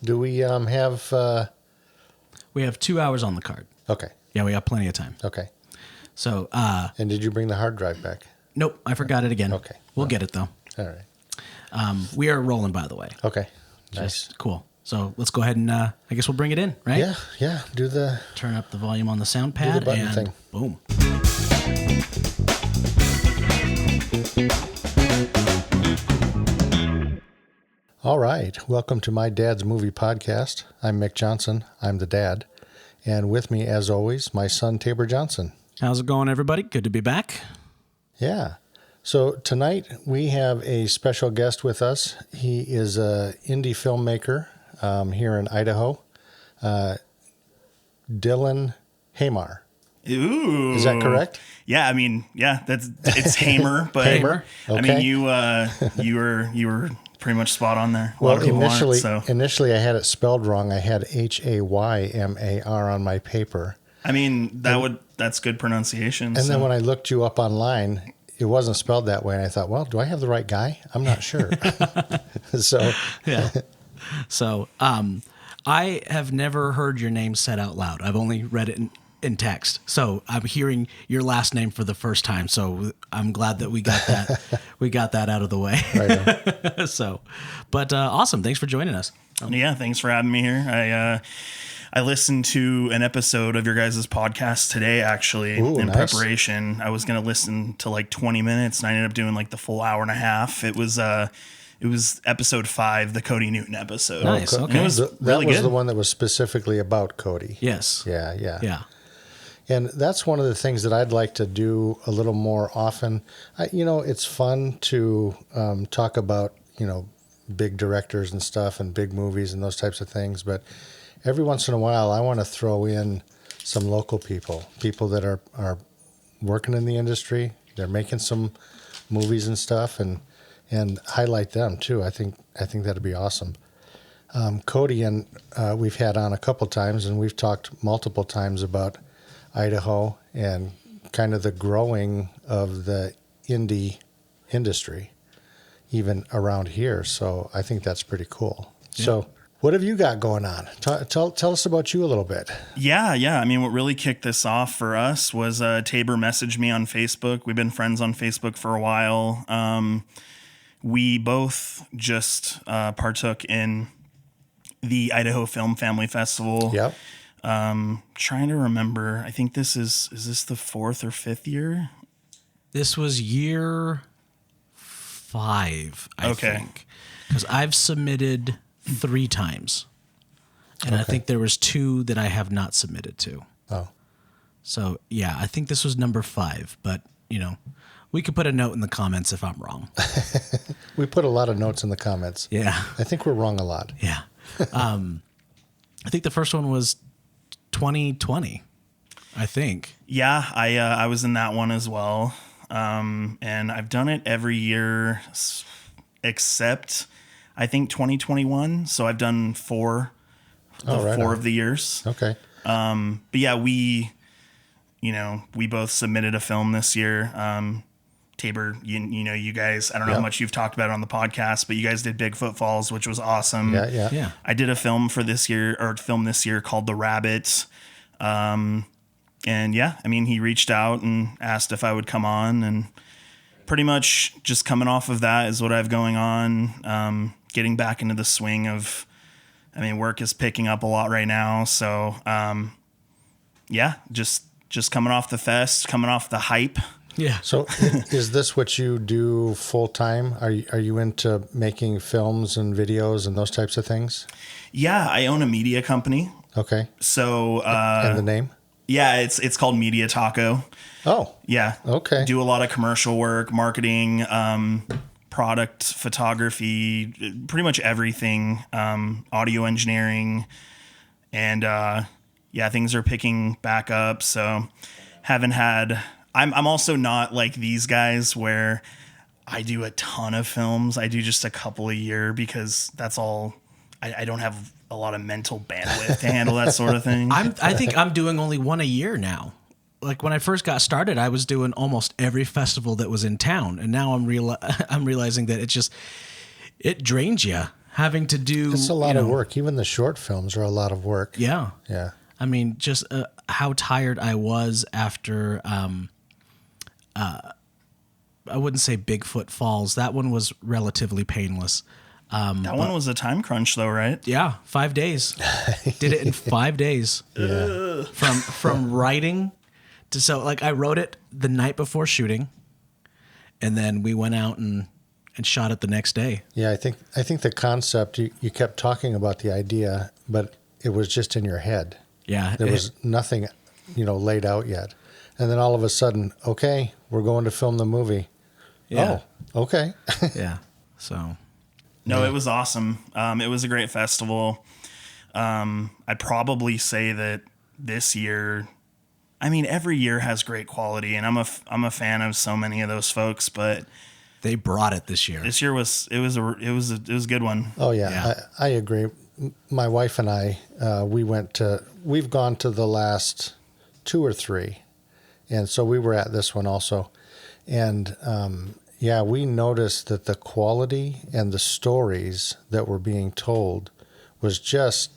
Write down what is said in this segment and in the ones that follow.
Do we have... We have 2 hours on the card. Okay. Yeah, we have plenty of time. Okay. So, and did you bring the hard drive back? Nope, I forgot it again. Okay. We'll get it, though. All right. We are rolling, by the way. Okay. Nice. Just cool. So let's go ahead and I guess we'll bring it in, right? Yeah. Do the... Turn up the volume on the sound pad button and thing. Boom. All right. Welcome to my dad's movie podcast. I'm Mick Johnson. I'm the dad. And with me, as always, my son, Tabor Johnson. How's it going, everybody? Good to be back. Yeah. So tonight we have a special guest with us. He is an indie filmmaker here in Idaho, Dylan Hamar. Ooh. Is that correct? Yeah, I mean, it's Hamar, but Hamar? Okay. I mean, you were pretty much spot on there. A lot Well, of people aren't, initially I had it spelled wrong. I had Haymar on my paper. I mean, that's good pronunciation. And then when I looked you up online, it wasn't spelled that way. And I thought, well, do I have the right guy? I'm not sure. So, I have never heard your name said out loud. I've only read it in text. So I'm hearing your last name for the first time. So I'm glad that we got that out of the way. Right. So, but awesome. Thanks for joining us. Yeah, thanks for having me here. I listened to an episode of your guys' podcast today, actually, in nice. preparation. I was going to listen to like 20 minutes, and I ended up doing like the full hour and a half. It was episode 5, the Cody Newton episode. Nice. Okay. And it was really good. The one that was specifically about Cody. Yes. Yeah. And that's one of the things that I'd like to do a little more often. It's fun to talk about, big directors and stuff and big movies and those types of things. But every once in a while, I want to throw in some local people that are working in the industry. They're making some movies and stuff and highlight them too. I think that'd be awesome. Cody and we've had on a couple times, and we've talked multiple times about Idaho and kind of the growing of the indie industry, even around here. So I think that's pretty cool. Yeah. So what have you got going on? Tell us about you a little bit. Yeah. I mean, what really kicked this off for us was Tabor messaged me on Facebook. We've been friends on Facebook for a while. We both just partook in the Idaho Film Family Festival. Yep. Trying to remember. I think is this the 4th or 5th year? This was year 5, I think. Because I've submitted 3 times. And I think there was 2 that I have not submitted to. Oh. So, yeah, I think this was number 5. But, we could put a note in the comments if I'm wrong. We put a lot of notes in the comments. Yeah. I think we're wrong a lot. Yeah. I think the first one was 2020, I think. Yeah, I was in that one as well. And I've done it every year except I think 2021. So I've done 4 of the years. Okay. But yeah, we both submitted a film this year. Tabor, you guys, I don't know how much you've talked about it on the podcast, but you guys did Bigfoot Falls, which was awesome. Yeah. I did a film this year called The Rabbit. And yeah, I mean, he reached out and asked if I would come on, and pretty much just coming off of that is what I have going on. Getting back into the swing of, work is picking up a lot right now. So, yeah, just coming off the fest, coming off the hype. Yeah. So is this what you do full time? Are you into making films and videos and those types of things? Yeah, I own a media company. Okay. So and the name? Yeah, it's called Media Taco. Oh. Yeah. Okay. Do a lot of commercial work, marketing, product photography, pretty much everything, audio engineering, and things are picking back up. So I'm also not like these guys where I do a ton of films. I do just a couple a year because that's all. I don't have a lot of mental bandwidth to handle that sort of thing. I think I'm doing only 1 a year now. Like when I first got started, I was doing almost every festival that was in town, and now I'm realizing that it drains you having to do. It's a lot of work. Even the short films are a lot of work. Yeah. Yeah. I mean, just how tired I was after. I wouldn't say Bigfoot Falls. That one was relatively painless. That one was a time crunch, though, right? Yeah, 5 days. Did it in 5 days. Yeah. From writing to I wrote it the night before shooting, and then we went out and shot it the next day. Yeah, I think the concept you kept talking about the idea, but it was just in your head. Yeah, There was nothing, laid out yet. And then all of a sudden, okay, we're going to film the movie. Yeah. Oh, okay. Yeah. So. No, it was awesome. It was a great festival. I'd probably say that this year, I mean, every year has great quality, and I'm a fan of so many of those folks, but They brought it this year. this year was a good one. Oh yeah, Yeah. I agree. My wife and I, we've gone to the last 2 or 3, and so we were at this one also, and we noticed that the quality and the stories that were being told was just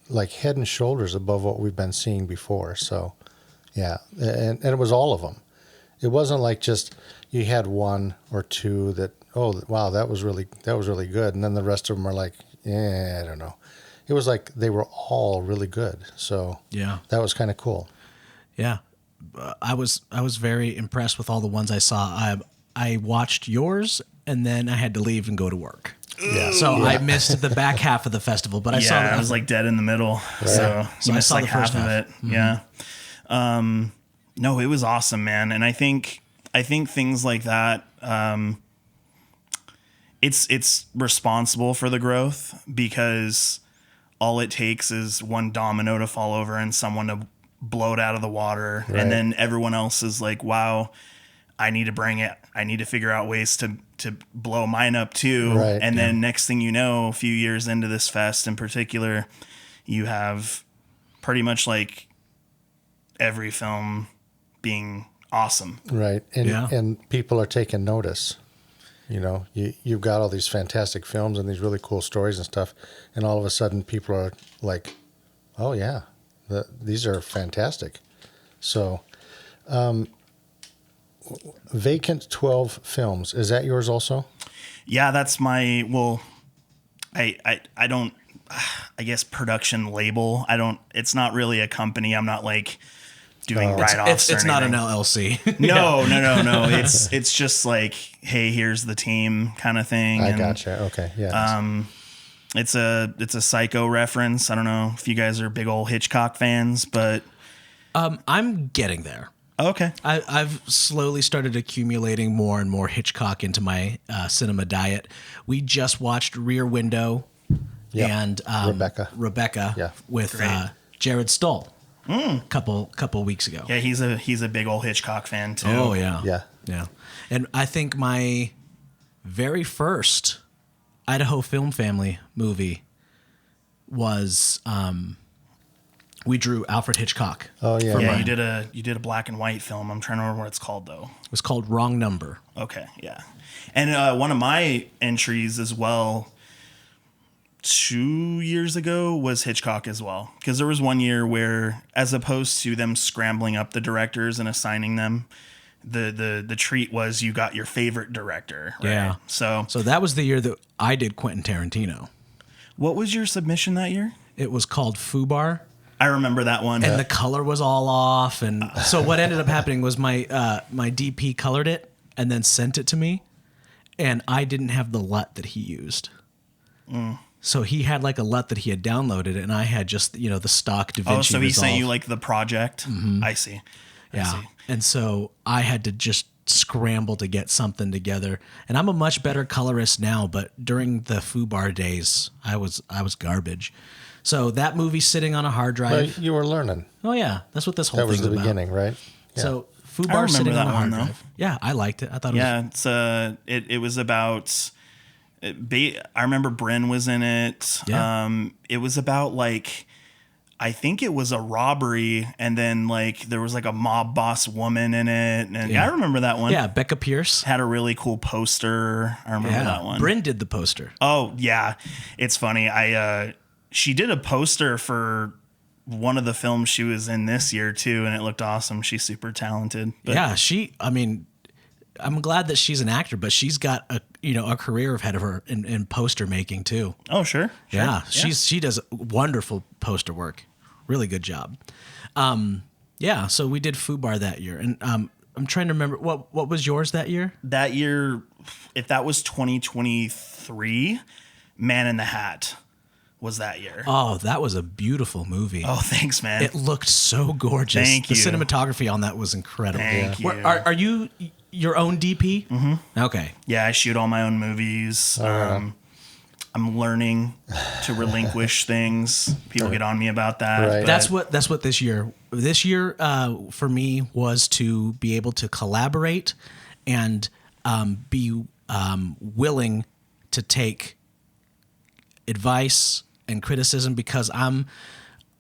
like head and shoulders above what we've been seeing before. So, yeah, and it was all of them. It wasn't like just you had 1 or 2 that, oh wow, that was really good, and then the rest of them are like, yeah, I don't know. It was like they were all really good. So Yeah. that was kind of cool. Yeah. I was very impressed with all the ones I saw. I watched yours, and then I had to leave and go to work. Yeah. So I missed the back half of the festival, but I saw that. I was like dead in the middle, so So I missed saw like the first half of half. it. Yeah. No, it was awesome, man, and I think things like that. It's responsible for the growth, because all it takes is one domino to fall over and someone to blow it out of the water, Right. and then everyone else is like, wow, I need to bring it. I need to figure out ways to blow mine up too. Right, And then next thing you know, a few years into this fest in particular, you have pretty much like every film being awesome. Right. And Yeah. and people are taking notice. You've got all these fantastic films and these really cool stories and stuff, and all of a sudden people are like, oh yeah, these are fantastic. So Vacant 12 Films, is that yours also? Yeah, that's my, well, I don't, I guess production label. It's not really a company. I'm not like doing write-offs. It's or not an anything. LLC. No. It's just like, hey, here's the team kind of thing. I And, gotcha. Okay. Yeah. It's a Psycho reference. I don't know if you guys are big old Hitchcock fans, but I'm getting there. okay. I've slowly started accumulating more and more Hitchcock into my cinema diet. We just watched Rear Window Yep. and Rebecca Yeah. with Great. Jared Stoll a couple weeks ago. Yeah, he's a big old Hitchcock fan too. Oh yeah. Yeah. Yeah. And I think my very first Idaho Film Family movie was we drew Alfred Hitchcock. Oh yeah. Yeah, yeah. you did a black and white film. I'm trying to remember what it's called though. It was called Wrong Number. Okay, yeah. And one of my entries as well 2 years ago was Hitchcock as well. Because there was one year where, as opposed to them scrambling up the directors and assigning them, the treat was you got your favorite director. Right? Yeah. So So that was the year that I did Quentin Tarantino. what was your submission that year? It was called Fubar. I remember that one. And the color was all off, and so what ended up happening was my DP colored it and then sent it to me, and I didn't have the LUT that he used. So he had like a LUT that he had downloaded, and I had just the stock DaVinci. Oh, so he sent Resolve. you like the project. I see. I Yeah, see. and so I had to just scramble to get something together. And I'm a much better colorist now, but during the Fubar days, I was garbage. So that movie's sitting on a hard drive. Well, you were learning. Oh yeah, that's what this whole That was thing's the about. beginning, right? Yeah. So I Fubar remember sitting on that a hard one, though. drive. Yeah, I liked it. I thought it was. Yeah, it was about. I remember Bryn was in it. Yeah. It was about like I think it was a robbery, and then like there was like a mob boss woman in it, and I remember that one. Yeah, Becca Pierce had a really cool poster. I remember that one. Bryn did the poster. Oh yeah, it's funny. She did a poster for one of the films she was in this year too, and it looked awesome. She's super talented. But yeah, I mean, I'm glad that she's an actor, but she's got a career ahead of her in poster making too. Oh sure. Yeah, she does wonderful poster work. Really good job. Yeah, so we did Foo Bar that year, and I'm trying to remember what was yours that year. That year, if that was 2023, Man in the Hat was that year. Oh, that was a beautiful movie. Oh, thanks, man. It looked so gorgeous. Thank you. The cinematography on that was incredible. Thank you. Are you your own DP? Mm-hmm. Okay. Yeah, I shoot all my own movies. I'm learning to relinquish things. People get on me about that. Right. But That's what this year for me was to be able to collaborate and be willing to take advice and criticism, because I'm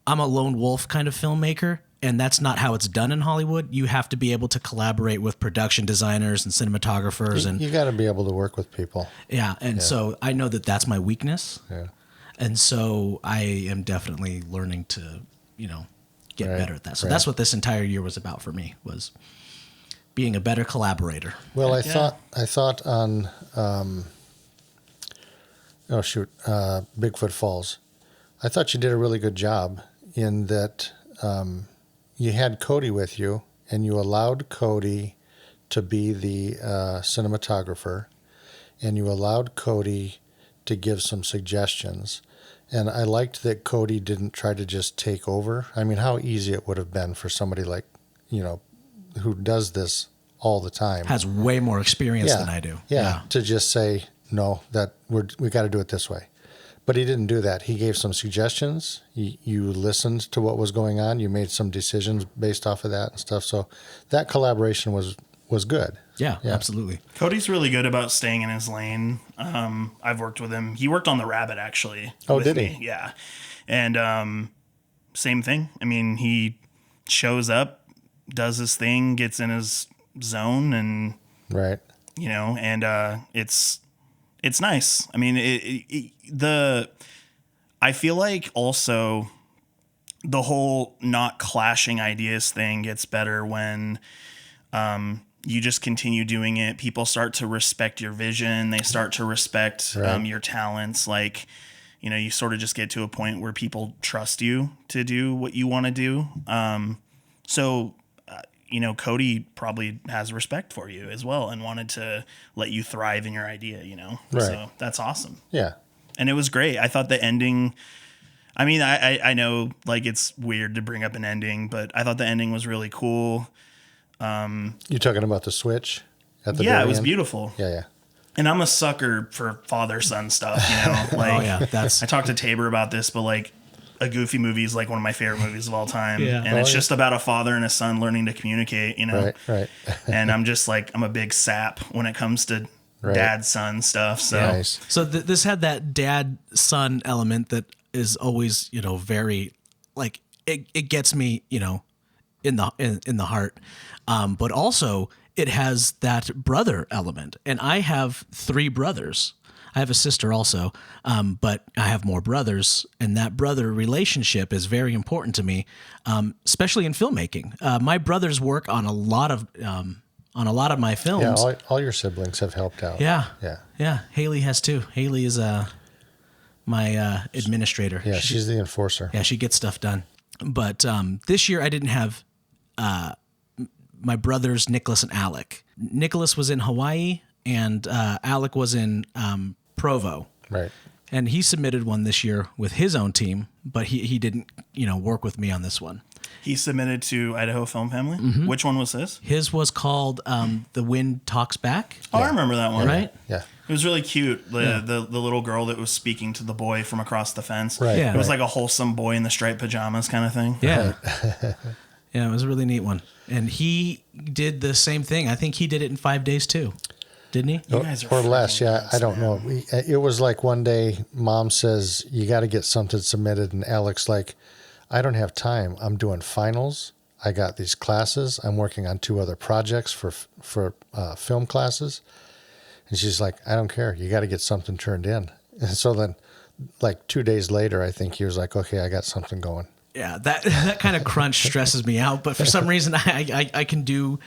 a lone wolf kind of filmmaker, and that's not how it's done in Hollywood. You have to be able to collaborate with production designers and cinematographers, and You got to be able to work with people. so I know that that's my weakness. Yeah. And so I am definitely learning to, get Right, better at that. So right. that's what this entire year was about for me, was being a better collaborator. Well, I thought on, Bigfoot Falls, I thought you did a really good job in that you had Cody with you, and you allowed Cody to be the cinematographer, and you allowed Cody to give some suggestions. And I liked that Cody didn't try to just take over. I mean, how easy it would have been for somebody like, who does this all the time. Has way more experience than I do. Yeah, to just say, no, that we got to do it this way. But he didn't do that. He gave some suggestions. You listened to what was going on. You made some decisions based off of that and stuff. So that collaboration was good. Yeah, absolutely. Cody's really good about staying in his lane. I've worked with him. He worked on The Rabbit, actually. Oh, with did me. he? Yeah. And same thing. I mean, he shows up, does his thing, gets in his zone, and Right. it's nice. I mean, I feel like also the whole not clashing ideas thing gets better when you just continue doing it. People start to respect your vision. They start to respect your talents. Like, you sort of just get to a point where people trust you to do what you want to do. Cody probably has respect for you as well and wanted to let you thrive in your idea, Right. So that's awesome. Yeah. And it was great. I thought the ending, I mean, I know like it's weird to bring up an ending, but I thought the ending was really cool. You talking about the switch at the Yeah, very it was end? beautiful. Yeah. And I'm a sucker for father-son stuff, Like, I talked to Tabor about this, but like a Goofy movie is like one of my favorite movies of all time. Yeah. And it's just about a father and a son learning to communicate, Right. And I'm just like, I'm a big sap when it comes to dad-son stuff. So Nice. So this had that dad-son element that is always, very, like, it gets me, in the heart. But also it has that brother element. And I have 3 brothers. I have a sister also, but I have more brothers, and that brother relationship is very important to me, especially in filmmaking. My brothers work on a lot of my films. Yeah, all your siblings have helped out. Yeah. Haley has too. Haley is my administrator. Yeah, she's the enforcer. Yeah, she gets stuff done. But this year I didn't have my brothers Nicholas and Alec. Nicholas was in Hawaii, and Alec was in Provo. Right. And he submitted one this year with his own team, but he didn't, work with me on this one. he submitted to Idaho Film Family. Mm-hmm. Which one was his? His was called The Wind Talks Back. Oh, I remember that one. Right? Yeah. It was really cute. The little girl that was speaking to the boy from across the fence. Right. Yeah. It was like a wholesome boy in the striped pajamas kind of thing. Yeah. Yeah, it was a really neat one. And he did the same thing. I think he did it in 5 days too. Didn't he? You guys are Or less, freaking yeah. nuts, I don't know. It was like one day Mom says, you got to get something submitted. And Alex like, I don't have time. I'm doing finals. I got these classes. I'm working on 2 other projects for film classes. And she's like, I don't care. You got to get something turned in. And so then, like 2 days later, I think he was like, okay, I got something going. Yeah, that kind of crunch stresses me out. But for some reason, I do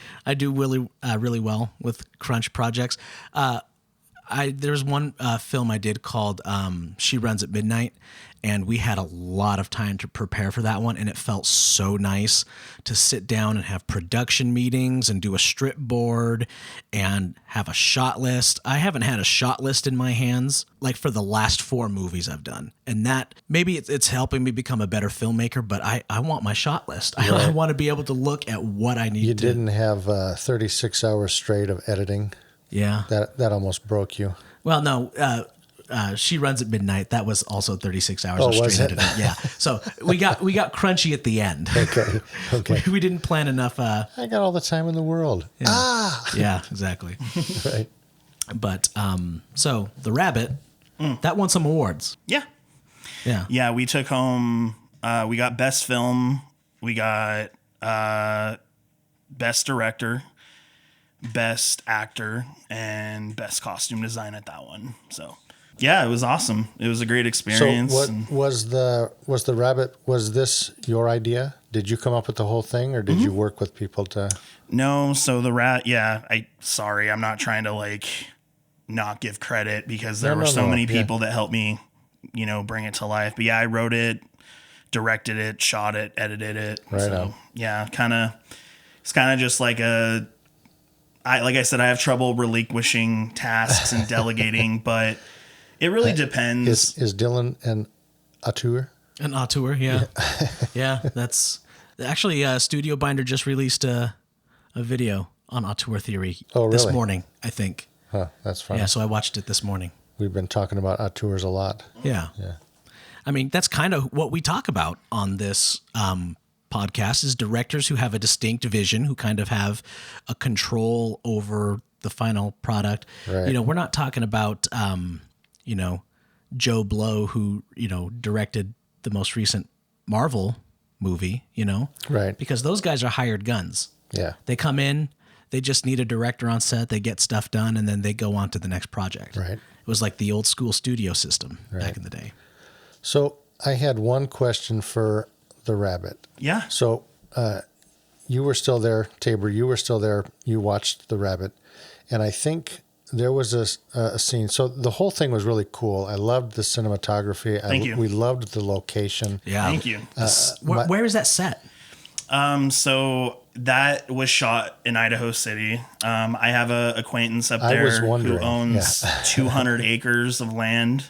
really well with crunch projects. There was one film I did called She Runs at Midnight, and we had a lot of time to prepare for that one, and it felt so nice to sit down and have production meetings and do a strip board and have a shot list. I haven't had a shot list in my hands like for the last 4 movies I've done, and that maybe it's helping me become a better filmmaker, but I want my shot list. Right. I want to be able to look at what I need to. You didn't have 36 hours straight of editing? Yeah. That almost broke you. Well, no, She Runs at Midnight. That was also 36 hours of straight editing. Yeah. So we got crunchy at the end. Okay. We didn't plan enough. I got all the time in the world. Yeah. Yeah, exactly. Right. But so The Rabbit, that won some awards. Yeah. Yeah. Yeah, we took home, we got Best Film, we got Best Director, Best Actor, and Best Costume Design at that one. So, yeah, it was awesome. It was a great experience. So, what was the Rabbit? Was this your idea? Did you come up with the whole thing, or did you work with people to? No. So sorry, I'm not trying to like not give credit because there were so many people that helped me, bring it to life. But yeah, I wrote it, directed it, shot it, edited it. Right so on. Yeah, it's kind of just like like I said, I have trouble relinquishing tasks and delegating, but it really depends. Is Dylan an auteur? An auteur, yeah. Yeah, that's actually Studio Binder just released a video on auteur theory this morning, I think. Huh, that's funny. Yeah, so I watched it this morning. We've been talking about auteurs a lot. Yeah. I mean, that's kind of what we talk about on this podcast is directors who have a distinct vision, who kind of have a control over the final product. Right. We're not talking about, Joe Blow, who, directed the most recent Marvel movie, Right. Because those guys are hired guns. Yeah. They come in, they just need a director on set, they get stuff done, and then they go on to the next project. Right. It was like the old school studio system back in the day. So I had one question for The Rabbit. Yeah. So you were still there, Tabor. You were still there. You watched The Rabbit. And I think there was a scene. So the whole thing was really cool. I loved the cinematography. Thank you. We loved the location. Yeah. Thank you. Where is that set? So that was shot in Idaho City. I have an acquaintance up there who owns 200 acres of land.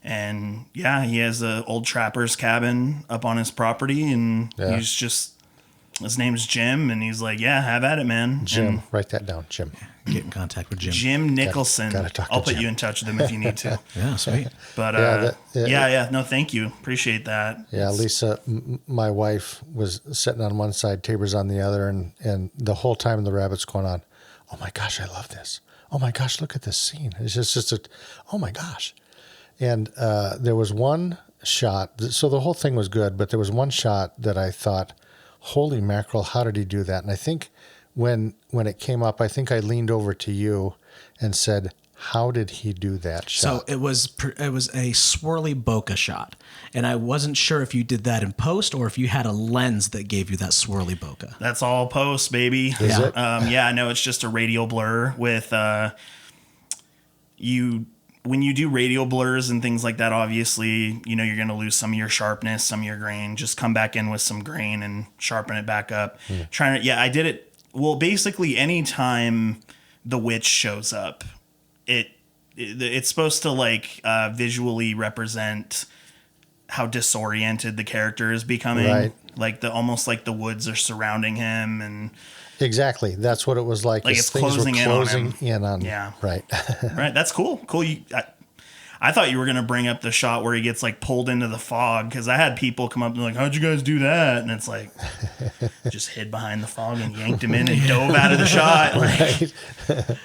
And yeah, he has an old trapper's cabin up on his property, and his name's Jim, and he's like, yeah, have at it, man. Jim, and write that down, Jim. Get in contact with Jim. Jim Nicholson. Gotta talk to I'll put Jim. you in touch with him if you need to. Yeah, sweet. But no, thank you. Appreciate that. Yeah, Lisa, my wife was sitting on one side, Tabor's on the other, and the whole time The Rabbit's going on, oh my gosh, I love this. Oh my gosh, look at this scene. It's just oh my gosh. And there was one shot, so the whole thing was good, but there was one shot that I thought, holy mackerel, how did he do that? And I think when it came up, I think I leaned over to you and said, how did he do that shot? So it was a swirly bokeh shot, and I wasn't sure if you did that in post or if you had a lens that gave you that swirly bokeh. That's all post, baby. Is it? No, it's just a radial blur with when you do radial blurs and things like that, obviously, you're going to lose some of your sharpness, some of your grain. Just come back in with some grain and sharpen it back up. I did it. Well, basically, anytime the witch shows up, it's supposed to visually represent how disoriented the character is becoming. Right. Like almost like the woods are surrounding him and. Exactly. That's what it was like. Like it's things closing were closing in on him. Yeah. Right. Right. That's cool. Cool. I thought you were going to bring up the shot where he gets pulled into the fog, because I had people come up and like, how'd you guys do that? And it's like, just hid behind the fog and yanked him in and dove out of the shot. Right.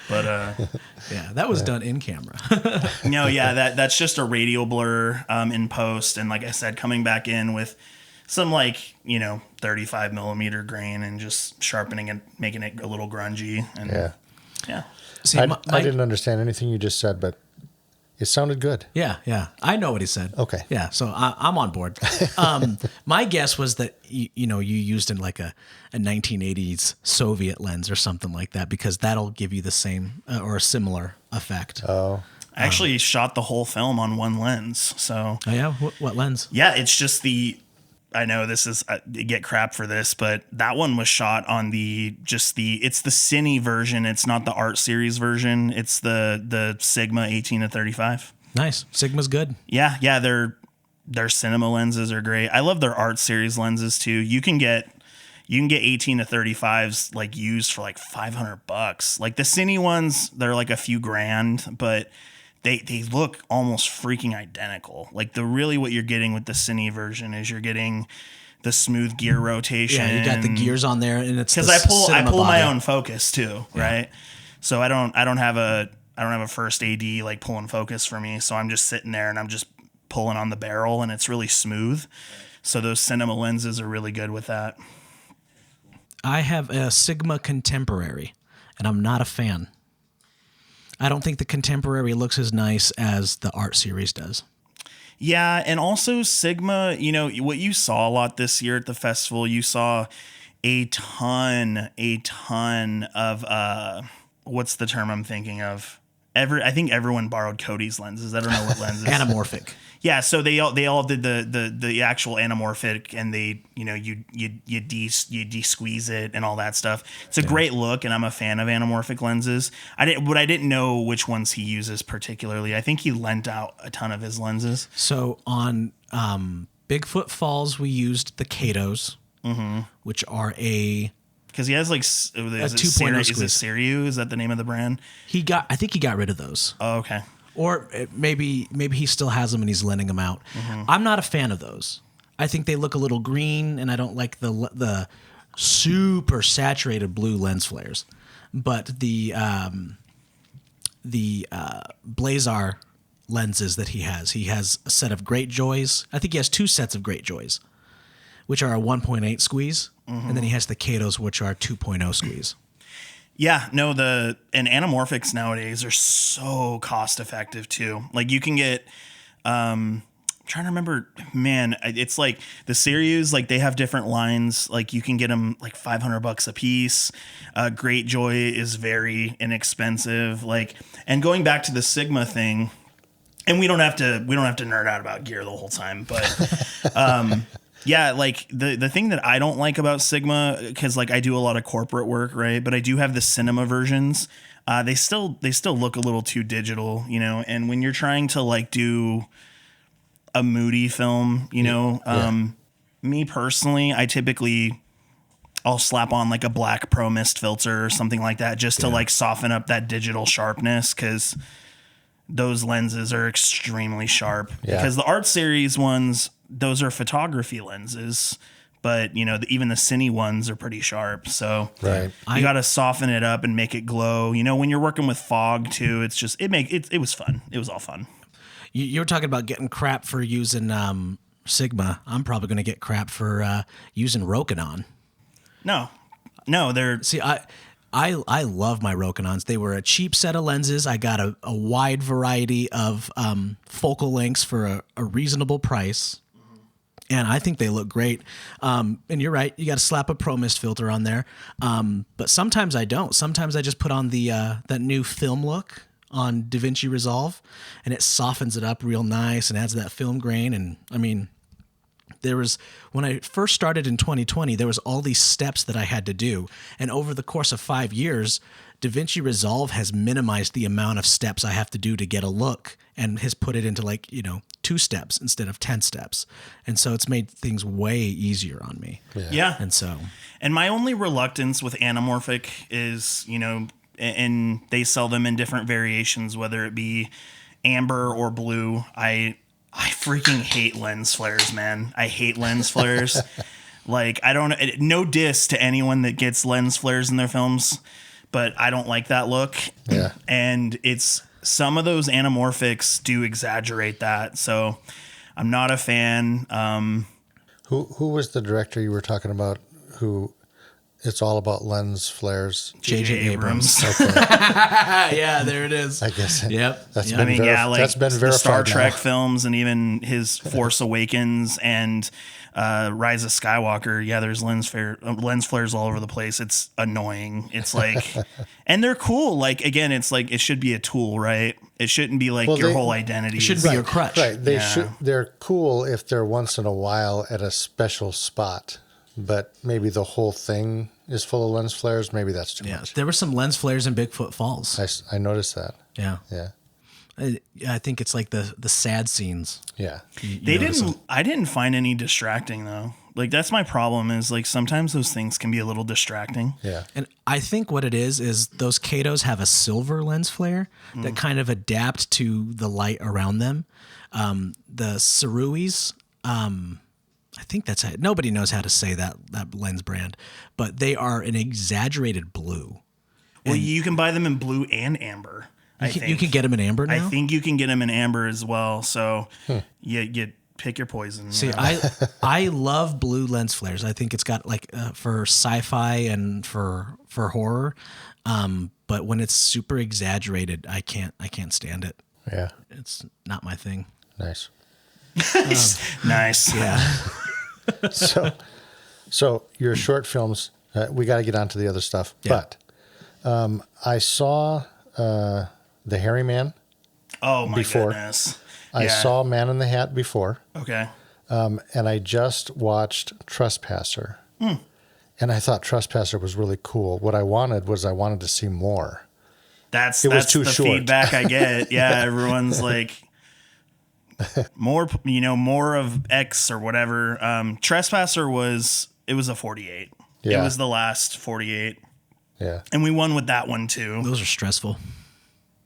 But yeah, that was done in camera. that's just a radial blur in post. And like I said, coming back in with some like, 35 millimeter grain and just sharpening it, making it a little grungy. And yeah. See, I didn't understand anything you just said, but it sounded good. Yeah. I know what he said. Okay. Yeah, so I'm on board. My guess was that you used in like a 1980s Soviet lens or something like that, because that'll give you the same or a similar effect. Oh. I actually shot the whole film on one lens. So, Oh yeah, what lens? yeah, it's just I know this is, you get crap for this, but that one was shot on it's the cine version. It's not the art series version. It's the Sigma 18 to 35. Nice. Sigma's good. Yeah. Their cinema lenses are great. I love their art series lenses too. You can get 18 to 35s like used for like $500. Like the cine ones, they're like a few grand, but they look almost freaking identical. Like what you're getting with the cine version is you're getting the smooth gear rotation. Yeah, you got the gears on there, and it's because I pull my own focus too, right? So I don't have a first AD like pulling focus for me. So I'm just sitting there and I'm just pulling on the barrel, and it's really smooth. So those cinema lenses are really good with that. I have a Sigma Contemporary, and I'm not a fan. I don't think the Contemporary looks as nice as the art series does. Yeah, and also Sigma, what you saw a lot this year at the festival, you saw a ton of what's the term I'm thinking of? I think everyone borrowed Cody's lenses. I don't know what lenses. Anamorphic. Yeah, so they all did the actual anamorphic, and they you de-squeeze it and all that stuff. It's a great look, and I'm a fan of anamorphic lenses. I didn't know which ones he uses particularly. I think he lent out a ton of his lenses. So on Bigfoot Falls, we used the Katos, which are because he has like a 2.0 Is it Siriu? Is that the name of the brand? I think he got rid of those. Oh, okay. Or maybe he still has them and he's lending them out. I'm not a fan of those. I think they look a little green, and I don't like the super saturated blue lens flares. But the Blazar lenses that he has a set of Greatjoys. I think he has two sets of Greatjoys, which are a 1.8 squeeze, and then he has the Katos, which are 2.0 squeeze. Yeah, no, and anamorphics nowadays are so cost effective too. Like you can get, I'm trying to remember, man, it's like the series, like they have different lines. Like you can get them like $500 a piece. Greatjoy is very inexpensive. Like, and going back to the Sigma thing, and we don't have to nerd out about gear the whole time, but, yeah, like the thing that I don't like about Sigma, because like I do a lot of corporate work, right? But I do have the cinema versions. They still look a little too digital, And when you're trying to like do a moody film, me personally, I'll slap on like a black Pro Mist filter or something like that just to like soften up that digital sharpness, because those lenses are extremely sharp. Because the art series ones, those are photography lenses, but even the cine ones are pretty sharp. So you got to soften it up and make it glow. When you're working with fog too, it's just it was fun. It was all fun. You were talking about getting crap for using Sigma. I'm probably going to get crap for using Rokinon. No, they're I love my Rokinons. They were a cheap set of lenses. I got a wide variety of focal lengths for a reasonable price. And I think they look great. And you're right. You got to slap a Pro Mist filter on there. But sometimes I don't. Sometimes I just put on that new film look on DaVinci Resolve, and it softens it up real nice and adds that film grain. And I mean, when I first started in 2020, there was all these steps that I had to do. And over the course of 5 years, DaVinci Resolve has minimized the amount of steps I have to do to get a look, and has put it into 2 steps instead of 10 steps. And so it's made things way easier on me. Yeah. And my only reluctance with anamorphic is, and they sell them in different variations, whether it be amber or blue. I freaking hate lens flares, man. I hate lens flares. Like, no diss to anyone that gets lens flares in their films, but I don't like that look. Yeah. And some of those anamorphics do exaggerate that. So I'm not a fan. Who was the director you were talking about? Who it's all about lens flares. J.J. Abrams. Okay, Yeah, there it is. I guess. Yep. That's Yep. been I mean, like that's been the verified Star Trek now. films and even his Force Awakens and Rise of Skywalker. Yeah, there's lens flares all over the place. It's annoying. It's like, and they're cool. Like, again, it's like it should be a tool, right? It shouldn't be like your whole identity. It should be your crutch. Right. They're cool if they're once in a while at a special spot, but maybe the whole thing is full of lens flares. Maybe that's too much. There were some lens flares in Bigfoot Falls. I noticed that. Yeah. Yeah. I think it's like the sad scenes. Yeah. I didn't find any distracting though. Like that's my problem is like sometimes those things can be a little distracting. Yeah. And I think what it is those Katos have a silver lens flare that kind of adapt to the light around them. The Saruis, I think that's it. Nobody knows how to say that lens brand, but they are an exaggerated blue. Well, you can buy them in blue and amber. You can get them in amber now? I think you can get them in amber as well. So you pick your poison. See, I love blue lens flares. I think it's got like for sci-fi and for horror. But when it's super exaggerated, I can't stand it. Yeah. It's not my thing. Nice. Nice. Yeah. So your short films, we got to get on to the other stuff. Yeah. But I saw The Hairy Man. Oh my Before. goodness. I Yeah. saw Man in the Hat before. Okay. And I just watched Trespasser. And I thought Trespasser was really cool. What I wanted to see more. That's was too the short. feedback I get. Yeah, everyone's like more of X or whatever. Trespasser was a 48. Yeah. It was the last 48. Yeah. And we won with that one too. Those are stressful.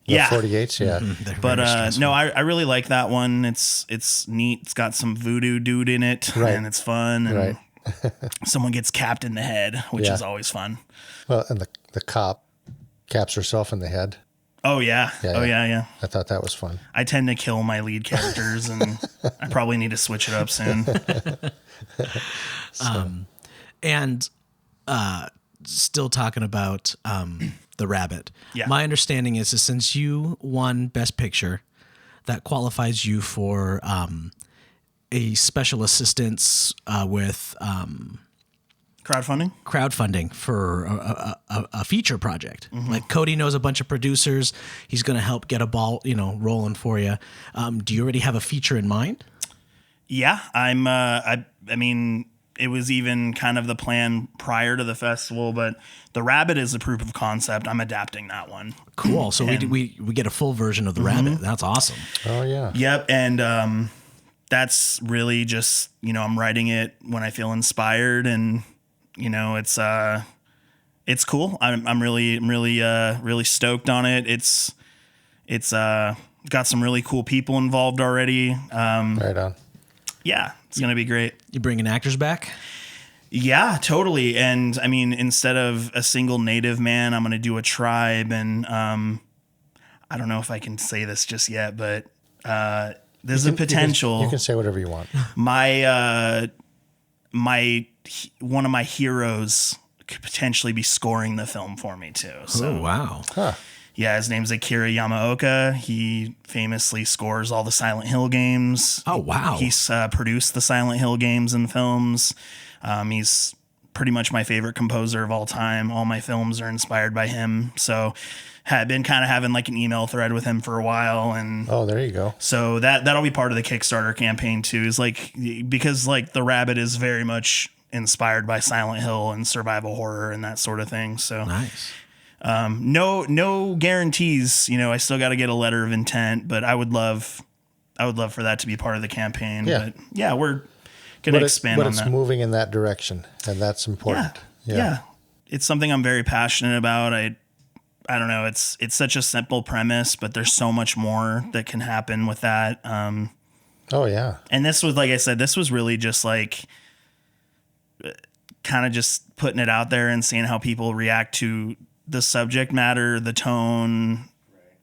The Yeah. 48s, yeah. They're But very stressful. no, I really like that one. It's neat. It's got some voodoo dude in it, Right. and it's fun. And Right. someone gets capped in the head, which Yeah. is always fun. Well, and the cop caps herself in the head. Oh yeah. Yeah, Oh yeah. yeah. I thought that was fun. I tend to kill my lead characters, and I probably need to switch it up soon. And still talking about the rabbit. Yeah. My understanding is since you won Best Picture, that qualifies you for a special assistance with crowdfunding for a feature project. Like Cody knows a bunch of producers. He's going to help get a ball, rolling for you. Do you already have a feature in mind? Yeah, I mean, it was even kind of the plan prior to the festival, but the rabbit is a proof of concept. I'm adapting that one. Cool. So we get a full version of the rabbit. That's awesome. Oh, yeah. Yep, and that's really just I'm writing it when I feel inspired, and it's cool. I'm really stoked on it. It's got some really cool people involved already. Right on. Yeah, it's gonna be great. You bringing actors back? Yeah, totally. And I mean, instead of a single native man, I'm going to do a tribe. And I don't know if I can say this just yet, but there's a potential. You can say whatever you want. One of my heroes could potentially be scoring the film for me too. So, Oh, wow. Huh. yeah, his name's Akira Yamaoka. He famously scores all the Silent Hill games. Oh, wow. He's produced the Silent Hill games and films. He's pretty much my favorite composer of all time. All my films are inspired by him. So had been kind of having like an email thread with him for a while. And Oh, there you go. so that'll be part of the Kickstarter campaign too, is like, because like the rabbit is very much inspired by Silent Hill and survival horror and that sort of thing. So Nice. no guarantees, I still got to get a letter of intent, but I would love for that to be part of the campaign. Yeah. But yeah, we're going to expand on But it's that. moving in that direction, and that's important. Yeah. It's something I'm very passionate about. I don't know. It's such a simple premise, but there's so much more that can happen with that. Oh, yeah. And this was, like I said, this was really just like kind of just putting it out there and seeing how people react to the subject matter, the tone,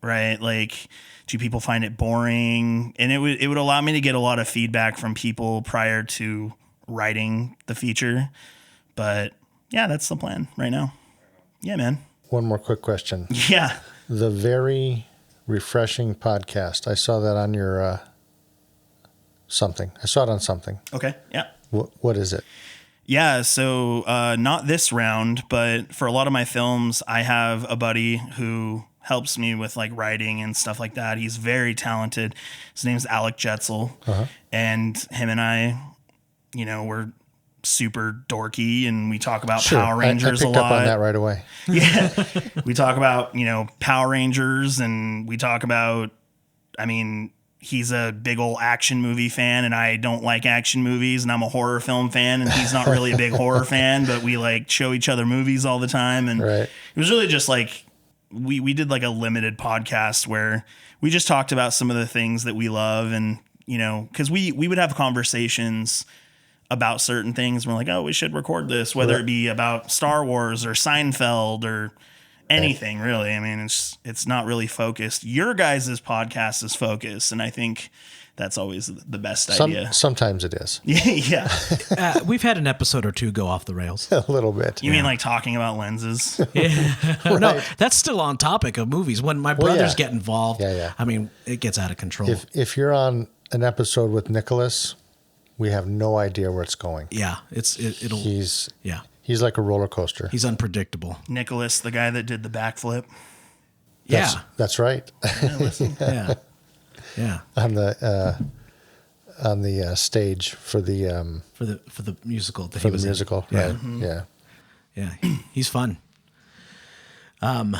right? Like, do people find it boring? And it would allow me to get a lot of feedback from people prior to writing the feature. But yeah, that's the plan right now. Yeah, man. One more quick question. Yeah. The Very Refreshing podcast. I saw that on your something. I saw it on something. Okay. Yeah. What is it? Yeah, so not this round, but for a lot of my films, I have a buddy who helps me with like writing and stuff like that. He's very talented. His name's Alec Jetzel, and him and I, we're super dorky, and we talk about Power Rangers I picked a lot. up on that right away. Yeah, we talk about Power Rangers, and we talk about, he's a big old action movie fan, and I don't like action movies, and I'm a horror film fan, and he's not really a big horror fan, but we like show each other movies all the time. And Right. It was really just like, we did like a limited podcast where we just talked about some of the things that we love. And, cause we would have conversations about certain things. We're like, oh, we should record this, whether it be about Star Wars or Seinfeld or anything really. It's not really focused. Your guys' podcast is focused, and I think that's always the best idea. Sometimes it is. Yeah. We've had an episode or two go off the rails. A little bit. You mean like talking about lenses? No, that's still on topic of movies. When my brothers get involved, it gets out of control. If you're on an episode with Nicholas, we have no idea where it's going. Yeah, He's like a roller coaster. He's unpredictable. Nicholas, the guy that did the backflip. That's right. Yeah, listen. Yeah. On the stage for the musical. For the musical, right? Mm-hmm. Yeah. Yeah, he's fun. All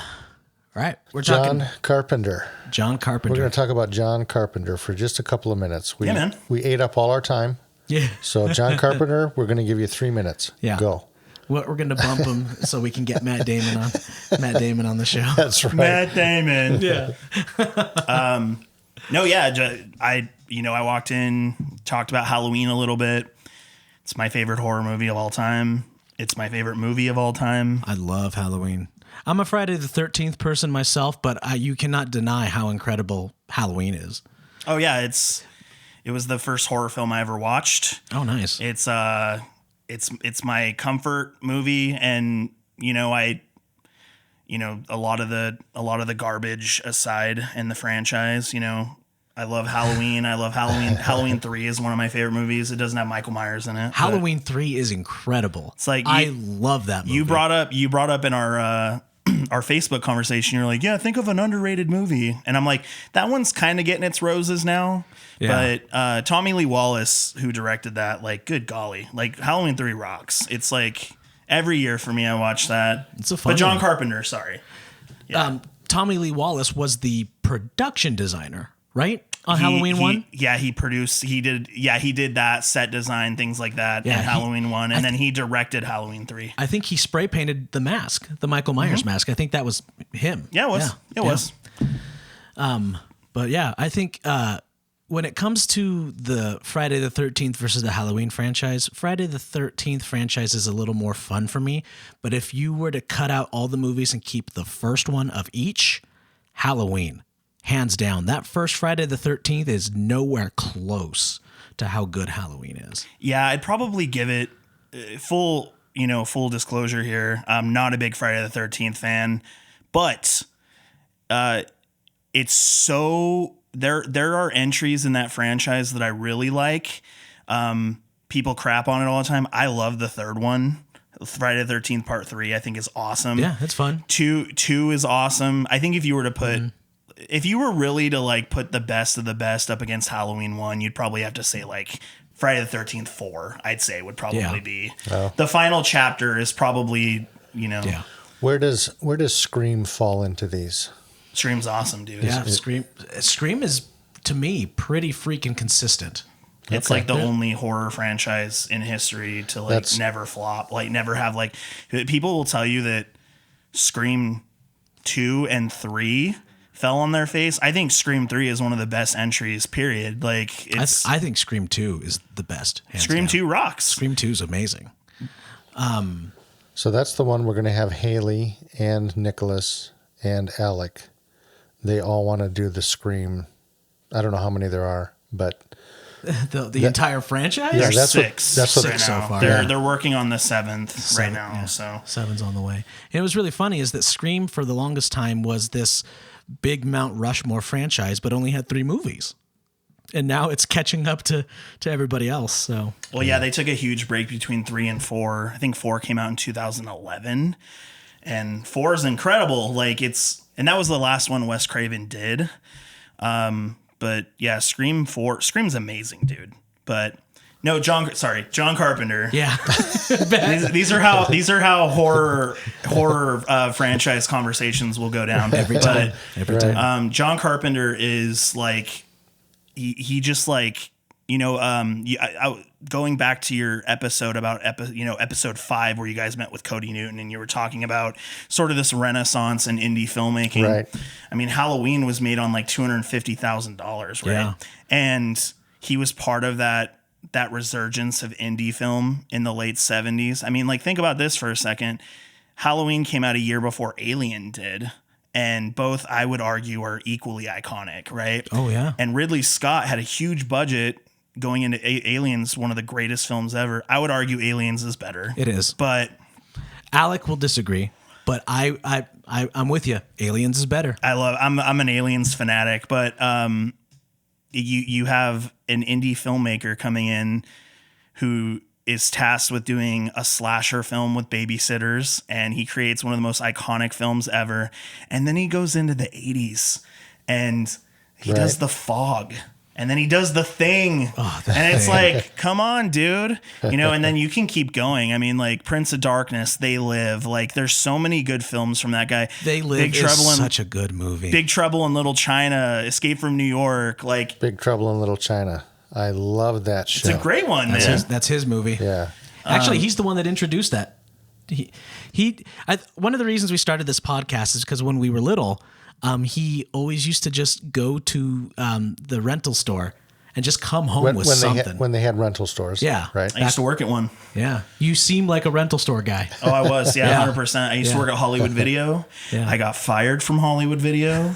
right, we're John talking Carpenter. John Carpenter. We're going to talk about John Carpenter for just a couple of minutes. Yeah, man. We ate up all our time. Yeah. So John Carpenter, we're going to give you 3 minutes. Yeah. Go. We're going to bump him so we can get Matt Damon on the show. That's right. Matt Damon. Yeah. No, yeah. I walked in, talked about Halloween a little bit. It's my favorite horror movie of all time. It's my favorite movie of all time. I love Halloween. I'm a Friday the 13th person myself, but you cannot deny how incredible Halloween is. Oh yeah, it was the first horror film I ever watched. Oh, nice. It's my comfort movie, and a lot of the garbage aside in the franchise, I love Halloween. I love Halloween. Halloween 3 is one of my favorite movies. It doesn't have Michael Myers in it. Halloween 3 is incredible. It's like I love that movie. You brought up in our Facebook conversation. You're like, yeah, think of an underrated movie, and I'm like, that one's kind of getting its roses now. Yeah. But Tommy Lee Wallace, who directed that, like, good golly, like Halloween 3 rocks. It's like every year for me, I watch that. It's a fun But John one. Carpenter, sorry. Yeah. Tommy Lee Wallace was the production designer, right? On Halloween 1? Yeah, he did that set design, things like that in Yeah, Halloween 1. And then he directed Halloween 3. I think he spray painted the mask, the Michael Myers mask. I think that was him. Yeah, it was. Yeah. It was. But yeah, I think when it comes to the Friday the 13th versus the Halloween franchise, Friday the 13th franchise is a little more fun for me. But if you were to cut out all the movies and keep the first one of each, Halloween, hands down. That first Friday the 13th is nowhere close to how good Halloween is. Yeah, I'd probably give it full disclosure here. I'm not a big Friday the 13th fan, but it's so there are entries in that franchise that I really like. People crap on it all the time. I love the third one. Friday the 13th Part 3, I think, is awesome. Yeah, it's fun. Two is awesome. I think if you were to put if you were really to like put the best of the best up against Halloween 1, you'd probably have to say like Friday the 13th 4, I'd say would probably be. Oh. The final chapter is probably, Yeah. Where does Scream fall into these? Scream's awesome, dude. Yeah, Scream is, to me, pretty freaking consistent. It's like the only horror franchise in history to like never flop, like never have like people will tell you that Scream 2 and 3 fell on their face. I think Scream 3 is one of the best entries, period. Like it's I think Scream 2 is the best. Scream 2 rocks. Scream 2 is amazing. So that's the one we're going to have Haley and Nicholas and Alec. They all want to do the Scream. I don't know how many there are, but The entire franchise? Yeah, There's that's what- six. that's what- right Six so now. far. They're working on the seventh right now. Yeah. So 7's on the way. And it was really funny is that Scream for the longest time was this big Mount Rushmore franchise, but only had 3 movies. And now it's catching up to everybody else. So well, yeah, they took a huge break between 3 and 4. I think 4 came out in 2011, and 4 is incredible. Like and that was the last one Wes Craven did. But yeah, Scream's amazing, dude. But no, John Carpenter. yeah, These are how horror franchise conversations will go down every time. Every Right. time. John Carpenter is like he just like going back to your episode about episode 5 where you guys met with Cody Newton and you were talking about sort of this renaissance in indie filmmaking. Right. I mean, Halloween was made on like $250,000, right? Yeah. And he was part of that resurgence of indie film in the late 70s. I mean, like, think about this for a second. Halloween came out a year before Alien did, and both, I would argue, are equally iconic, right? Oh, yeah. And Ridley Scott had a huge budget going into Aliens, one of the greatest films ever. I would argue Aliens is better. It is. But Alec will disagree, but I'm with you. Aliens is better. I'm an Aliens fanatic, but you have an indie filmmaker coming in who is tasked with doing a slasher film with babysitters, and he creates one of the most iconic films ever. And then he goes into the 80s and he does The Fog. And then he does The Thing. And it's like, come on, dude. And then you can keep going. I mean, like Prince of Darkness, They Live. Like, there's so many good films from that guy. They Live is such a good movie. Big Trouble in Little China, Escape from New York. Like, Big Trouble in Little China. I love that show. it's a great one, man. That's his movie. Yeah. Actually, he's the one that introduced that. One of the reasons we started this podcast is because when we were little, he always used to just go to the rental store and just come home with something. When they had rental stores. Yeah. Right. I used to work at one. Yeah. You seem like a rental store guy. Oh, I was. Yeah, Yeah. 100%. I used to Yeah. work at Hollywood Video. Yeah. I got fired from Hollywood Video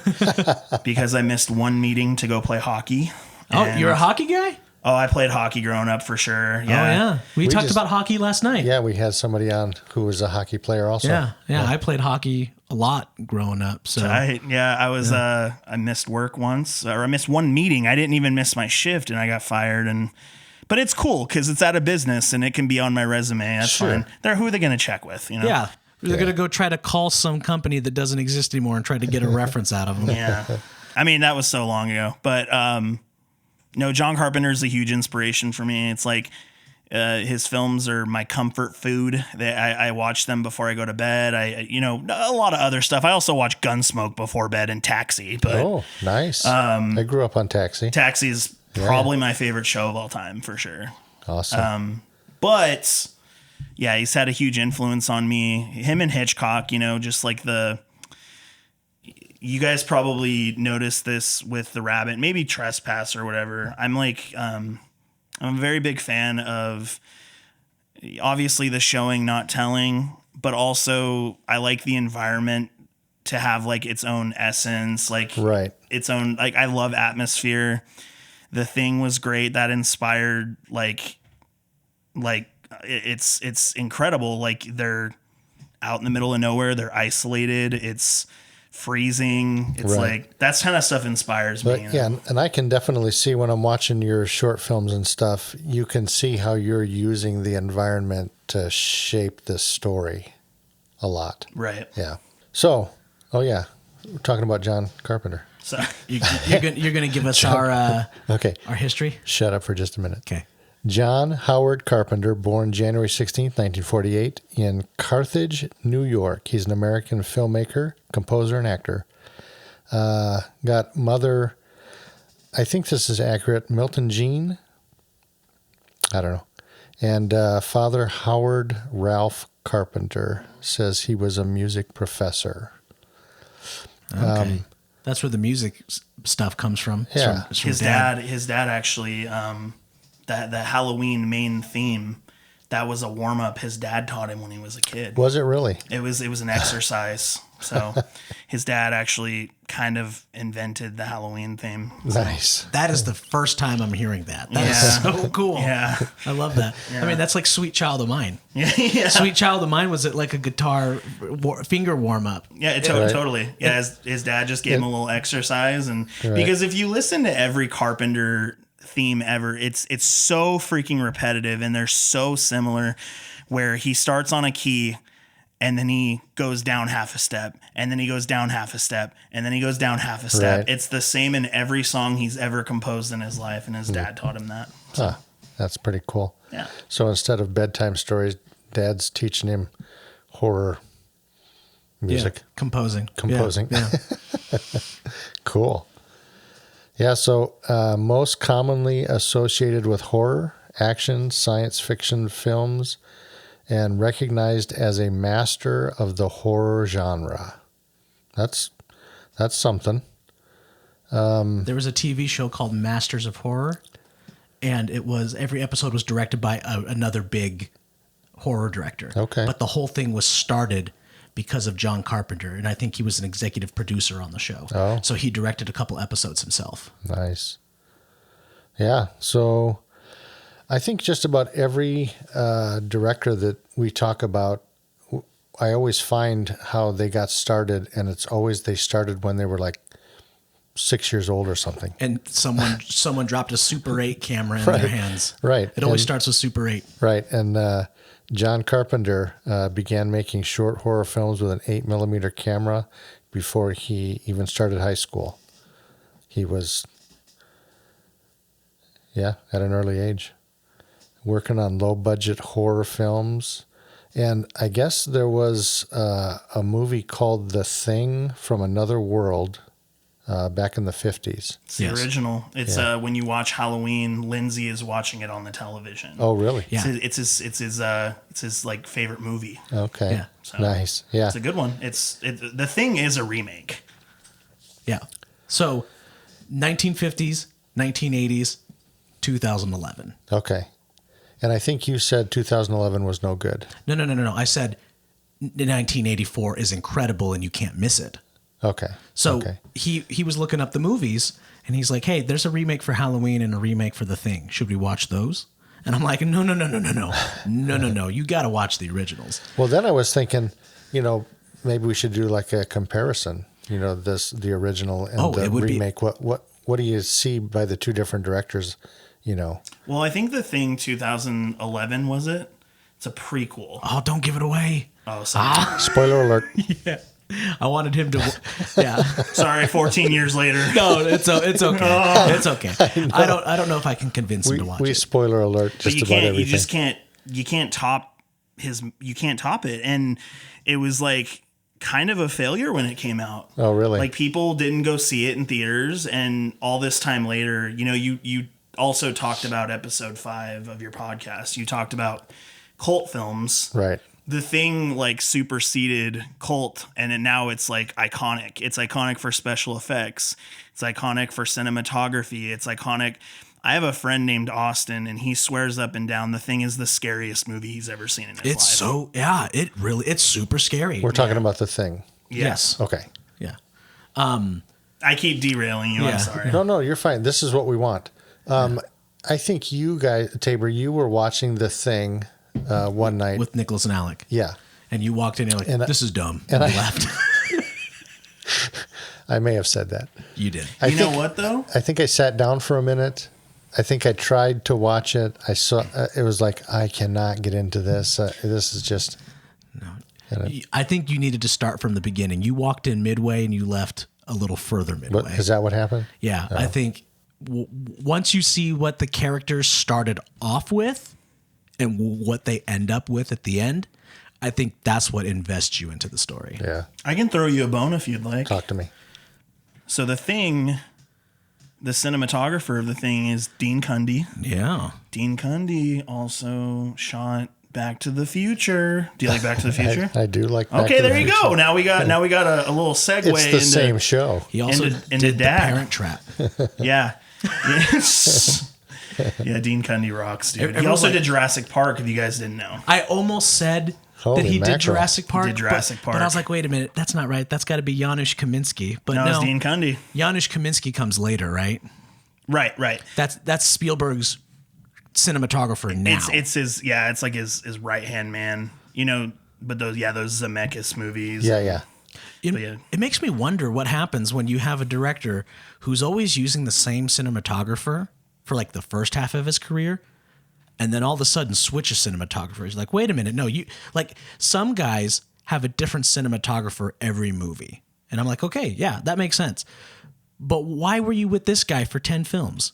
because I missed one meeting to go play hockey. Oh, And- you're a hockey guy? Oh, I played hockey growing up for sure. Yeah. Oh, yeah. We talked just- about hockey last night. Yeah, we had somebody on who was a hockey player also. Yeah. I played hockey a lot growing up. So I was I missed work once, or I missed one meeting. I didn't even miss my shift, and I got fired. But it's cool because it's out of business and it can be on my resume. That's Sure. fine. Who are they going to check with? yeah. They're going to go try to call some company that doesn't exist anymore and try to get a reference out of them. Yeah. I mean, that was so long ago. But no, John Carpenter is a huge inspiration for me. It's like his films are my comfort food. I watch them before I go to bed. A lot of other stuff. I also watch Gunsmoke before bed and Taxi. But Oh, nice. I grew up on Taxi. Taxi is probably my favorite show of all time for sure. Awesome. But yeah, he's had a huge influence on me. Him and Hitchcock, just like you guys probably noticed this with The Rabbit, maybe Trespass or whatever. I'm a very big fan of obviously the showing, not telling, but also I like the environment to have like its own essence, like Right. its own, like I love atmosphere. The Thing was great. That inspired it's incredible. Like they're out in the middle of nowhere. They're isolated. It's freezing. It's Right. like that kind of stuff inspires But me. yeah, and I can definitely see when I'm watching your short films and stuff, you can see how you're using the environment to shape the story a lot. Right. Yeah. So, we're talking about John Carpenter. So You're going to give us our Okay. history? Shut up for just a minute. Okay. John Howard Carpenter, born January 16th, 1948, in Carthage, New York. He's an American filmmaker, composer, and actor. Got mother, I think this is accurate, Milton Jean. I don't know. And father Howard Ralph Carpenter says he was a music professor. Okay. That's where the music stuff comes from. It's Yeah. from his dad actually, the Halloween main theme, that was a warm up his dad taught him when he was a kid. Was it really? It was an exercise So his dad actually kind of invented the Halloween theme. Nice. That is the first time I'm hearing that. That is so cool. Yeah. I love that. I mean, that's like Sweet Child of Mine. Yeah. Sweet Child of Mine was it like a guitar finger warm up? Yeah, totally. Yeah, his dad just gave him a little exercise, and because if you listen to every Carpenter theme ever, it's so freaking repetitive, and they're so similar. Where he starts on a key, and then he goes down half a step, and then he goes down half a step, and then he goes down half a step. Right. It's the same in every song he's ever composed in his life, and his dad taught him that. So, Huh, that's pretty cool. yeah. So instead of bedtime stories, Dad's teaching him horror music. Yeah, composing. Yeah. Cool. Yeah, so most commonly associated with horror, action, science fiction films, and recognized as a master of the horror genre. That's something. There was a TV show called Masters of Horror, and every episode was directed by another big horror director. Okay. But the whole thing was started because of John Carpenter, and I think he was an executive producer on the show. Oh. So he directed a couple episodes himself. Nice. Yeah, so I think just about every director that we talk about, I always find how they got started, and it's always they started when they were like 6 years old or something. And someone dropped a Super 8 camera in their hands. Right. It always starts with Super 8. Right, and John Carpenter began making short horror films with an 8mm camera before he even started high school. He was, at an early age, working on low-budget horror films. And I guess there was a movie called The Thing from Another World back in the 50s. It's the original. It's when you watch Halloween, Lindsay is watching it on the television. Oh, really? Yeah. It's his like favorite movie. Okay. Yeah. So Nice. Yeah. It's a good one. The Thing is a remake. Yeah. So 1950s, 1980s, 2011. Okay. And I think you said 2011 was no good. No. I said 1984 is incredible and you can't miss it. Okay. So okay. he was looking up the movies and he's like, hey, there's a remake for Halloween and a remake for The Thing. Should we watch those? And I'm like, no. You got to watch the originals. Well, then I was thinking, maybe we should do like a comparison. The original and the remake. What do you see by the two different directors? Well, I think The Thing 2011 was it? It's a prequel. Oh, don't give it away. Oh, sorry. Spoiler alert. Yeah. I wanted him to. Yeah. Sorry, 14 years later. No, it's okay. It's okay. I don't know if I can convince him to watch we it. spoiler alert But just about everything. You just can't. You can't top it. And it was like kind of a failure when it came out. Oh, really? Like people didn't go see it in theaters, and all this time later, you also talked about episode 5 of your podcast. You talked about cult films. Right. The Thing like superseded cult, and now it's like iconic. It's iconic for special effects. It's iconic for cinematography. It's iconic. I have a friend named Austin, and he swears up and down The Thing is the scariest movie he's ever seen in his life. It's super scary. We're talking about The Thing. Yes. Okay. Yeah. I keep derailing you. Yeah. I'm sorry. No, you're fine. This is what we want. I think you guys, Tabor, you were watching The Thing one night. With Nicholas and Alec. Yeah. And you walked in and you're like, this is dumb. and And I you left. I may have said that. You did. You know what, though? I think I sat down for a minute. I think I tried to watch it. I saw it was like, I cannot get into this. This is just. No. I think you needed to start from the beginning. You walked in midway and you left a little further midway. Is that what happened? Yeah. I think once you see what the characters started off with and what they end up with at the end, I think that's what invests you into the story. Yeah. I can throw you a bone if you'd like. Talk to me. So The Thing, the cinematographer of The Thing is Dean Cundy. Yeah. Dean Cundy also shot Back to the Future. Do you like Back to the Future? I do like Back Okay, to the there you Future. Go. Now we got a little segue. It's the same show. He also into did Dad. The Parent Trap. Yeah. Yes. Yeah, Dean Cundy rocks, dude. He Everyone's also like- did Jurassic Park, if you guys didn't know. I almost said Holy that he did mackerel. Jurassic Park. Did Jurassic But I Park. was like, wait a minute, that's not right. That's got to be Janusz Kaminski. But No, no, it's Dean Cundy. Janusz Kaminski comes later, right? Right. That's Spielberg's cinematographer now. It's his it's like his right hand man. But those Zemeckis movies. Yeah. It makes me wonder what happens when you have a director who's always using the same cinematographer for like the first half of his career, and then all of a sudden switches cinematographers. Like, wait a minute, no, you like some guys have a different cinematographer every movie, and I'm like, okay, yeah, that makes sense. But why were you with this guy for 10 films?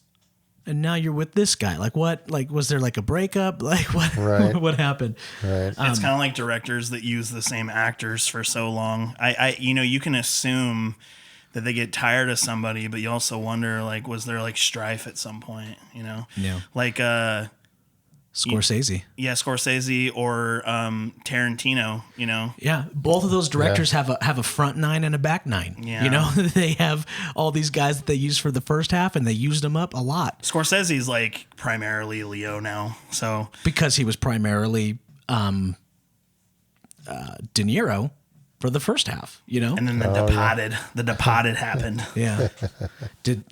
And now you're with this guy. Like what? Like was there like a breakup? Like what? Right. What happened? Right. It's kind of like directors that use the same actors for so long. You can assume that they get tired of somebody, but you also wonder, like, was there like strife at some point? Yeah. Like Scorsese. Yeah, Scorsese or Tarantino. Yeah, both of those directors have a front nine and a back nine. Yeah. They have all these guys that they use for the first half, and they used them up a lot Scorsese's like primarily Leo now, so because he was primarily De Niro for the first half. and then the Departed happened. Yeah.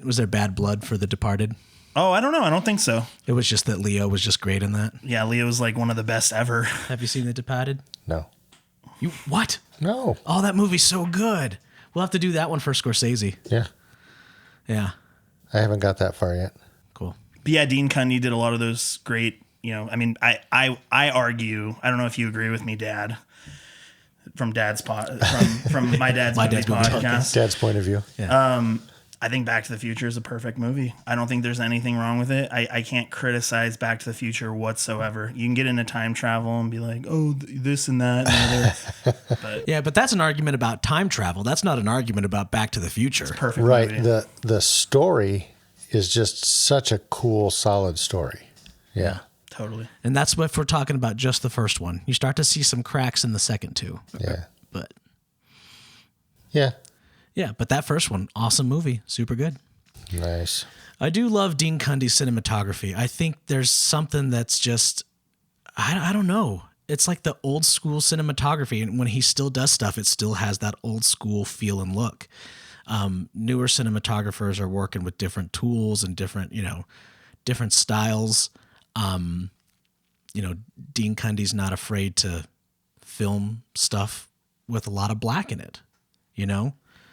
Was there bad blood for The Departed? Oh, I don't know. I don't think so. It was just that Leo was just great in that. Yeah, Leo's like one of the best ever. Have you seen The Departed? No. You what? No. Oh, that movie's so good. We'll have to do that one for Scorsese. Yeah. Yeah. I haven't got that far yet. Cool. But yeah, Dean Cundy did a lot of those great, I argue, I don't know if you agree with me, Dad, from Dad's from my Dad's movie podcast. Dad's point of view. I think Back to the Future is a perfect movie. I don't think there's anything wrong with it. I can't criticize Back to the Future whatsoever. You can get into time travel and be like, oh, this and that and other. Yeah, but that's an argument about time travel. That's not an argument about Back to the Future. Perfect Right. movie. The story is just such a cool, solid story. Yeah. Totally. And that's what if we're talking about just the first one. You start to see some cracks in the second two. Yeah. But Yeah. yeah, but that first one, awesome movie. Super good. Nice. I do love Dean Cundy's cinematography. I think there's something that's just, I don't know. It's like the old school cinematography. And when he still does stuff, it still has that old school feel and look. Newer cinematographers are working with different tools and different styles. Dean Cundy's not afraid to film stuff with a lot of black in it,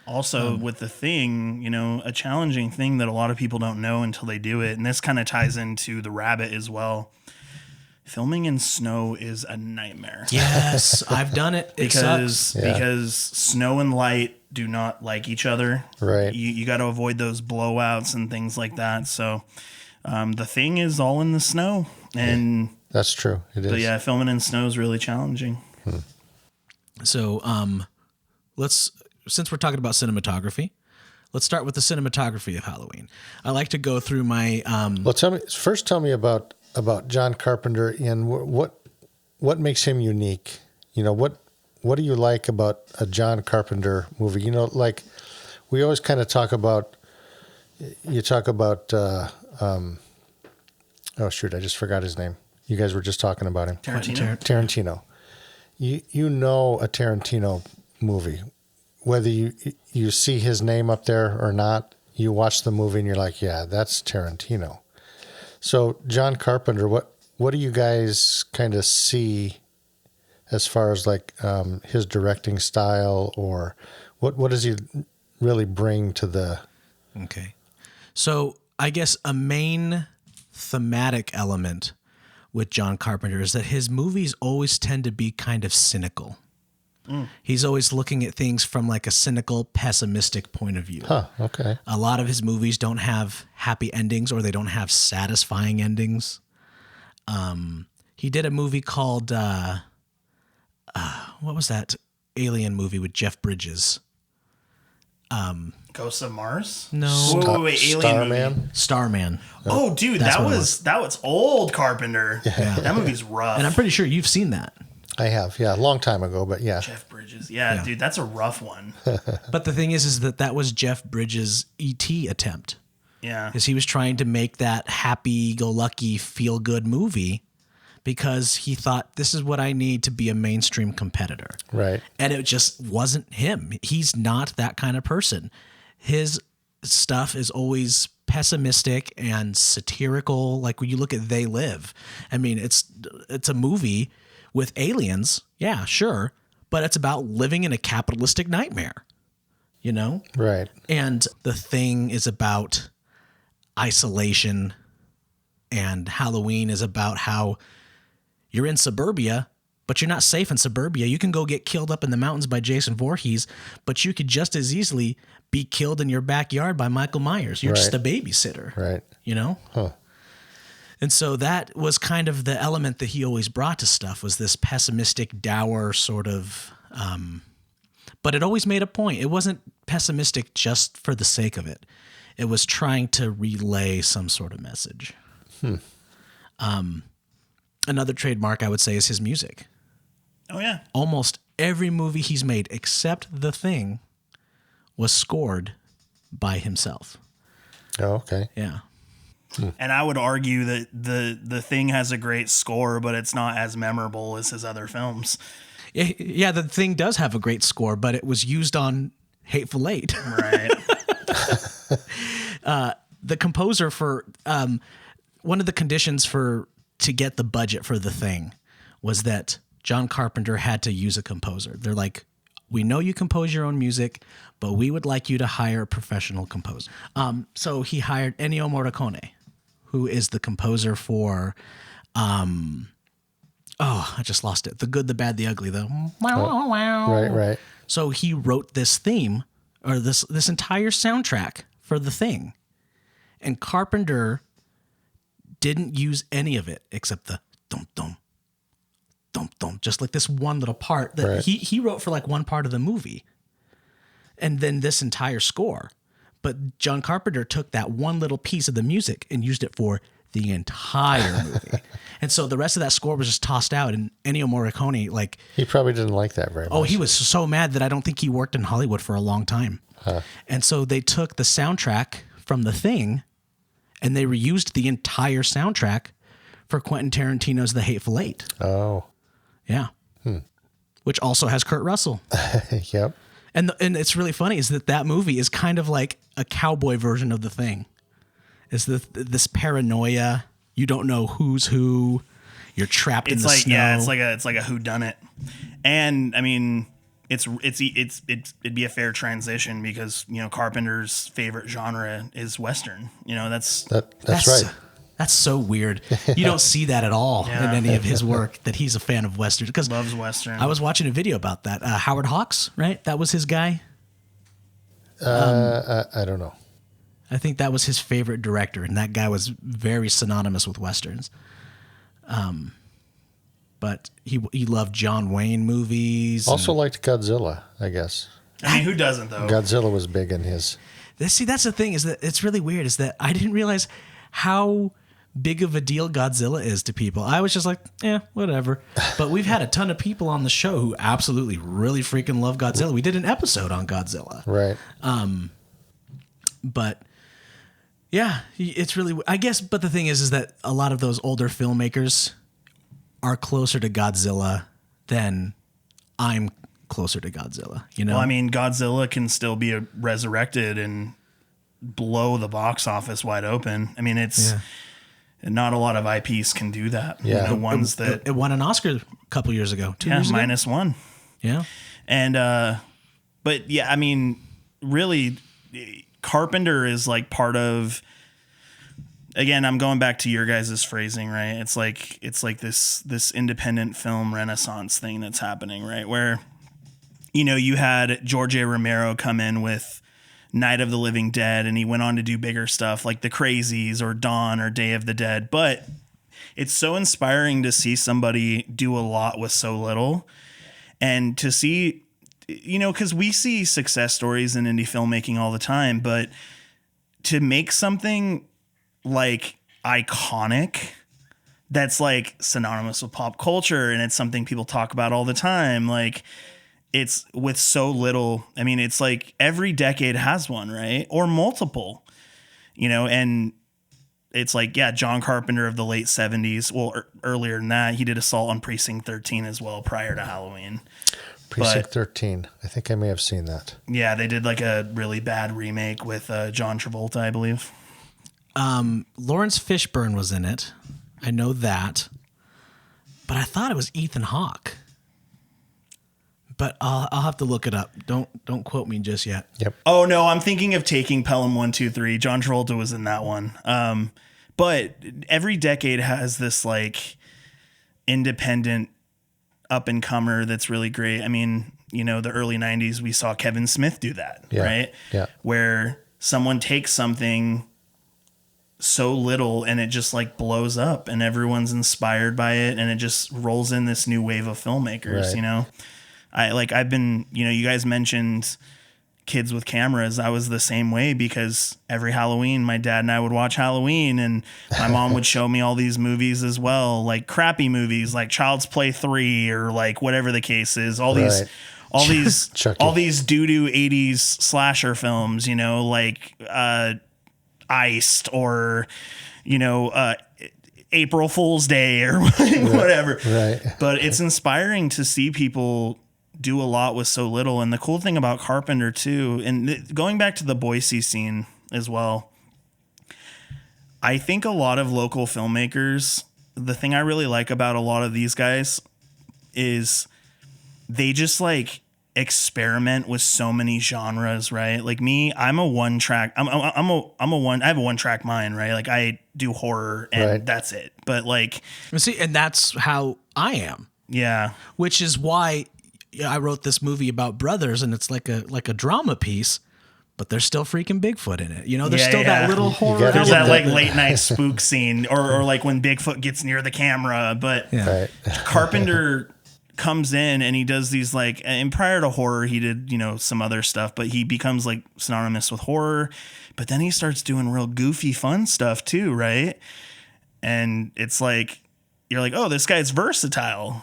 Also, with The Thing, a challenging thing that a lot of people don't know until they do it, and this kind of ties into The Rabbit as well. Filming in snow is a nightmare. Yes, I've done it. It sucks. Because snow and light do not like each other. Right. You got to avoid those blowouts and things like that. So, The Thing is all in the snow, and That's true. It is. but yeah, filming in snow is really challenging. So, since we're talking about cinematography, let's start with the cinematography of Halloween. I like to go through my. Well, tell me about John Carpenter and what makes him unique. What do you like about a John Carpenter movie? Like we always kind of talk about. You talk about. Oh shoot! I just forgot his name. You guys were just talking about him. Tarantino. You know a Tarantino movie, whether you see his name up there or not. You watch the movie and you're like, yeah, that's Tarantino. So John Carpenter, what do you guys kind of see as far as like his directing style, or what does he really bring to the? Okay, so I guess a main thematic element with John Carpenter is that his movies always tend to be kind of cynical. He's always looking at things from like a cynical, pessimistic point of view. Huh, okay. A lot of his movies don't have happy endings, or they don't have satisfying endings. He did a movie called, what was that alien movie with Jeff Bridges? Ghosts of Mars? No. Wait, Alien Starman? movie. Starman. Oh, dude, That's that what it was old Carpenter. Yeah. That movie's rough. And I'm pretty sure you've seen that. I have, yeah, a long time ago, but yeah. Jeff Bridges. Yeah, dude, that's a rough one. But the thing is that was Jeff Bridges' E.T. attempt. Yeah. Because he was trying to make that happy-go-lucky, feel-good movie, because he thought, this is what I need to be a mainstream competitor. Right. And it just wasn't him. He's not that kind of person. His stuff is always pessimistic and satirical. Like when you look at They Live, I mean, it's a movie with aliens. Yeah, sure. But it's about living in a capitalistic nightmare, you know? Right. And The Thing is about isolation, and Halloween is about how you're in suburbia, but you're not safe in suburbia. You can go get killed up in the mountains by Jason Voorhees, but you could just as easily be killed in your backyard by Michael Myers. You're just a babysitter, right? You know? Huh. And so that was kind of the element that he always brought to stuff, was this pessimistic, dour sort of, but it always made a point. It wasn't pessimistic just for the sake of it. It was trying to relay some sort of message. Another trademark I would say is his music. Oh yeah. Almost every movie he's made except The Thing was scored by himself. Oh, okay. Yeah. And I would argue that the Thing has a great score, but it's not as memorable as his other films. Yeah, The Thing does have a great score, but it was used on Hateful Eight. Right. The composer for one of the conditions to get the budget for The Thing was that John Carpenter had to use a composer. They're like, we know you compose your own music, but we would like you to hire a professional composer. So he hired Ennio Morricone, who is the composer for, I just lost it. The Good, the Bad, the Ugly, though. Right. So he wrote this theme, or this entire soundtrack for The Thing. And Carpenter didn't use any of it except the dum dum dum dum, just like this one little part that he wrote for like one part of the movie, and then this entire score. But John Carpenter took that one little piece of the music and used it for the entire movie. And so the rest of that score was just tossed out. And Ennio Morricone, like, he probably didn't like that very much. Oh, he was so mad that I don't think he worked in Hollywood for a long time. And so they took the soundtrack from The Thing and they reused the entire soundtrack for Quentin Tarantino's The Hateful Eight. Oh. Yeah. Which also has Kurt Russell. Yep. And it's really funny is that movie is kind of like a cowboy version of The Thing. It's this paranoia. You don't know who's who. You're trapped in the snow. Yeah, it's like a whodunit. And I mean, it'd be a fair transition because, you know, Carpenter's favorite genre is Western. You know, that's right. That's so weird. You don't see that at all in any of his work, that he's a fan of Western. Because loves Western. I was watching a video about that. Howard Hawks, right? That was his guy. I don't know. I think that was his favorite director, and that guy was very synonymous with Westerns. But he loved John Wayne movies. Also liked Godzilla, I guess. I mean, who doesn't, though? Godzilla was big in his... See, that's the thing, is that it's really weird, is that I didn't realize how big of a deal Godzilla is to people. I was just like, yeah, whatever. But we've had a ton of people on the show who absolutely really freaking love Godzilla. We did an episode on Godzilla. Right. But yeah, it's really, I guess, but the thing is that a lot of those older filmmakers are closer to Godzilla than I'm closer to Godzilla, you know? Well, I mean, Godzilla can still be resurrected and blow the box office wide open. I mean, it's not a lot of IPs can do that. Yeah. The ones that it won an Oscar a couple years ago, 2 years ago. -1. Yeah. And, but yeah, I mean, really, Carpenter is like part of, again, I'm going back to your guys' phrasing, right? It's like this independent film renaissance thing that's happening, right? Where, you know, you had George A. Romero come in with Night of the Living Dead, and he went on to do bigger stuff like The Crazies or Dawn or Day of the Dead. But it's so inspiring to see somebody do a lot with so little, and to see, you know, because we see success stories in indie filmmaking all the time, but to make something like iconic that's like synonymous with pop culture, and it's something people talk about all the time, like, it's with so little. I mean, it's like every decade has one, right? Or multiple, you know, and it's like, yeah, John Carpenter of the late 70s. Well, earlier than that, he did Assault on Precinct 13 as well prior to Halloween. Precinct 13. I think I may have seen that. Yeah, they did like a really bad remake with John Travolta, I believe. Lawrence Fishburne was in it. I know that. But I thought it was Ethan Hawke. But I'll have to look it up. Don't quote me just yet. Yep. Oh no, I'm thinking of Taking Pelham 1, 2, 3. John Travolta was in that one. But every decade has this like independent up and comer that's really great. I mean, you know, the early 90s we saw Kevin Smith do that, right? Yeah. Where someone takes something so little and it just like blows up and everyone's inspired by it and it just rolls in this new wave of filmmakers, Right. you know. I've been, you know, you guys mentioned kids with cameras. I was the same way because every Halloween, my dad and I would watch Halloween and my mom would show me all these movies as well, like crappy movies like Child's Play 3 or like whatever the case is. All these doo-doo 80s slasher films, you know, like Iced or, you know, April Fool's Day or whatever. Right. But it's inspiring to see people do a lot with so little. And the cool thing about Carpenter too, and going back to the Boise scene as well, I think a lot of local filmmakers, the thing I really like about a lot of these guys is they just like experiment with so many genres, right? Like me, I'm a one track, I have a one track mind, right? Like I do horror and Right. that's it. But like, See, and that's how I am. yeah. Which is why I wrote this movie about brothers, and it's like a drama piece, but there's still freaking Bigfoot in it. You know, there's Yeah, still yeah. that little horror. gotta There's get that element. like late night spook scene or like when Bigfoot gets near the camera. But Right. Carpenter comes in and he does these like, and prior to horror, he did, you know, some other stuff, but he becomes like synonymous with horror. But then he starts doing real goofy, fun stuff too, right? And it's like, you're like, oh, this guy's versatile.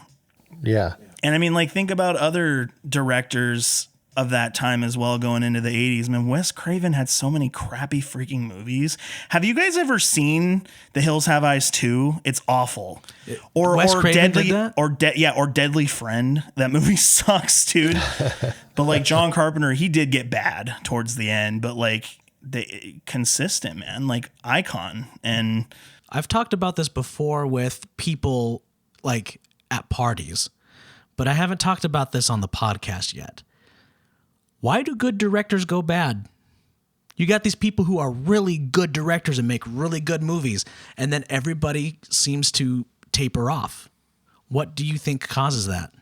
Yeah. And I mean, like, think about other directors of that time as well going into the 80s. Man, Wes Craven had so many crappy freaking movies. Have you guys ever seen The Hills Have Eyes 2? It's awful. Wes Craven Deadly did that? or Deadly Friend. That movie sucks, dude. But like John Carpenter, he did get bad towards the end, but like consistent, man, like icon. And I've talked about this before with people like at parties, but I haven't talked about this on the podcast yet. Why do good directors go bad? You got these people who are really good directors and make really good movies, and then everybody seems to taper off. What do you think causes that?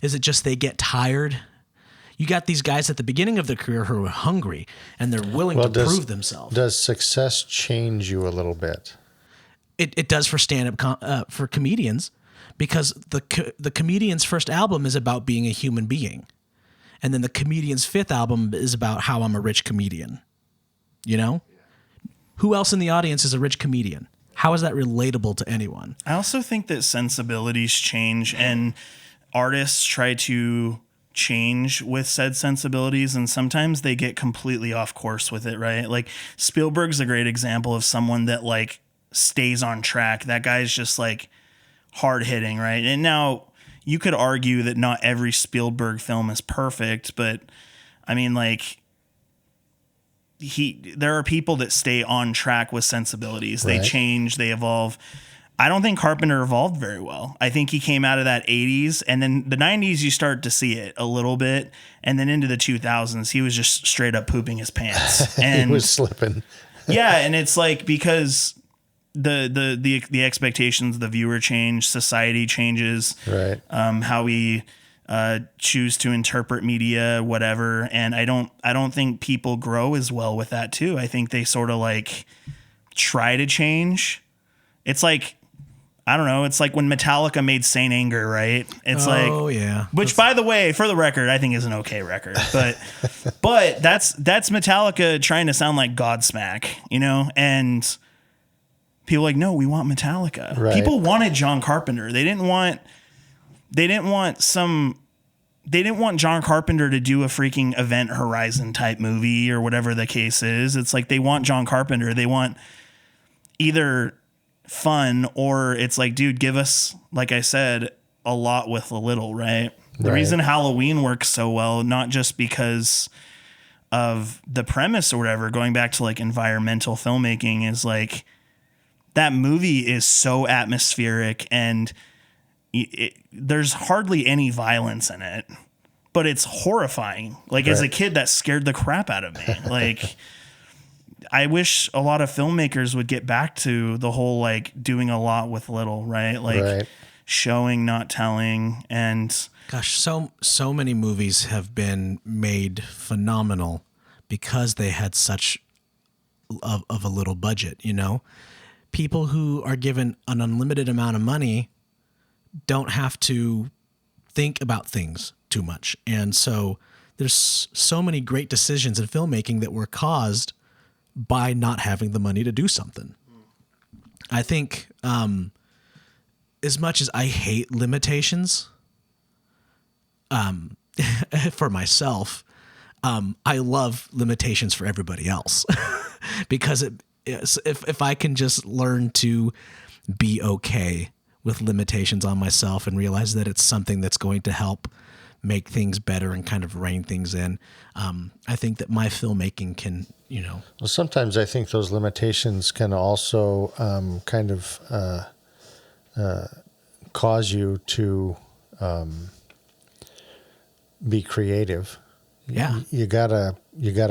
Is it just they get tired? You got these guys at the beginning of their career who are hungry and they're willing to prove themselves. Does success change you a little bit? It does for stand-up for comedians, because the comedian's first album is about being a human being, and then the comedian's fifth album is about how I'm a rich comedian. You know, who else in the audience is a rich comedian? How is that relatable to anyone? I also think that sensibilities change and artists try to change with said sensibilities, and sometimes they get completely off course with it, right? Like Spielberg's a great example of someone that like stays on track. That guy's just like hard hitting, right? And now you could argue that not every Spielberg film is perfect, but I mean, like, there are people that stay on track with sensibilities. They Right. change, they evolve. I don't think Carpenter evolved very well. I think he came out of that 80s, and then the 90s you start to see it a little bit, and then into the 2000s he was just straight up pooping his pants. And He was slipping. yeah, and it's like because the expectations of the viewer change, society changes, Right. how we choose to interpret media, whatever. And I don't think people grow as well with that too. I think they sort of like try to change. It's like, I don't know. It's like when Metallica made Saint Anger, right? It's Oh, yeah. Which, by the way, for the record, I think is an okay record. But that's Metallica trying to sound like Godsmack, you know? And people are like, no, we want Metallica. Right. People wanted John Carpenter. They didn't want John Carpenter to do a freaking Event Horizon type movie or whatever the case is. It's like they want John Carpenter. They want either fun or it's like, dude, give us, like I said, a lot with a little, right? The reason Halloween works so well, not just because of the premise or whatever, going back to like environmental filmmaking, is like that movie is so atmospheric and there's hardly any violence in it, but it's horrifying. Like as a kid, that scared the crap out of me. Like I wish a lot of filmmakers would get back to the whole like doing a lot with little, right? Like showing, not telling. And gosh, so many movies have been made phenomenal because they had such of a little budget, you know? People who are given an unlimited amount of money don't have to think about things too much. And so there's so many great decisions in filmmaking that were caused by not having the money to do something. I think as much as I hate limitations for myself, I love limitations for everybody else because if I can just learn to be okay with limitations on myself and realize that it's something that's going to help make things better and kind of rein things in, I think that my filmmaking can, you know. Well, sometimes I think those limitations can also kind of cause you to be creative. Yeah. You gotta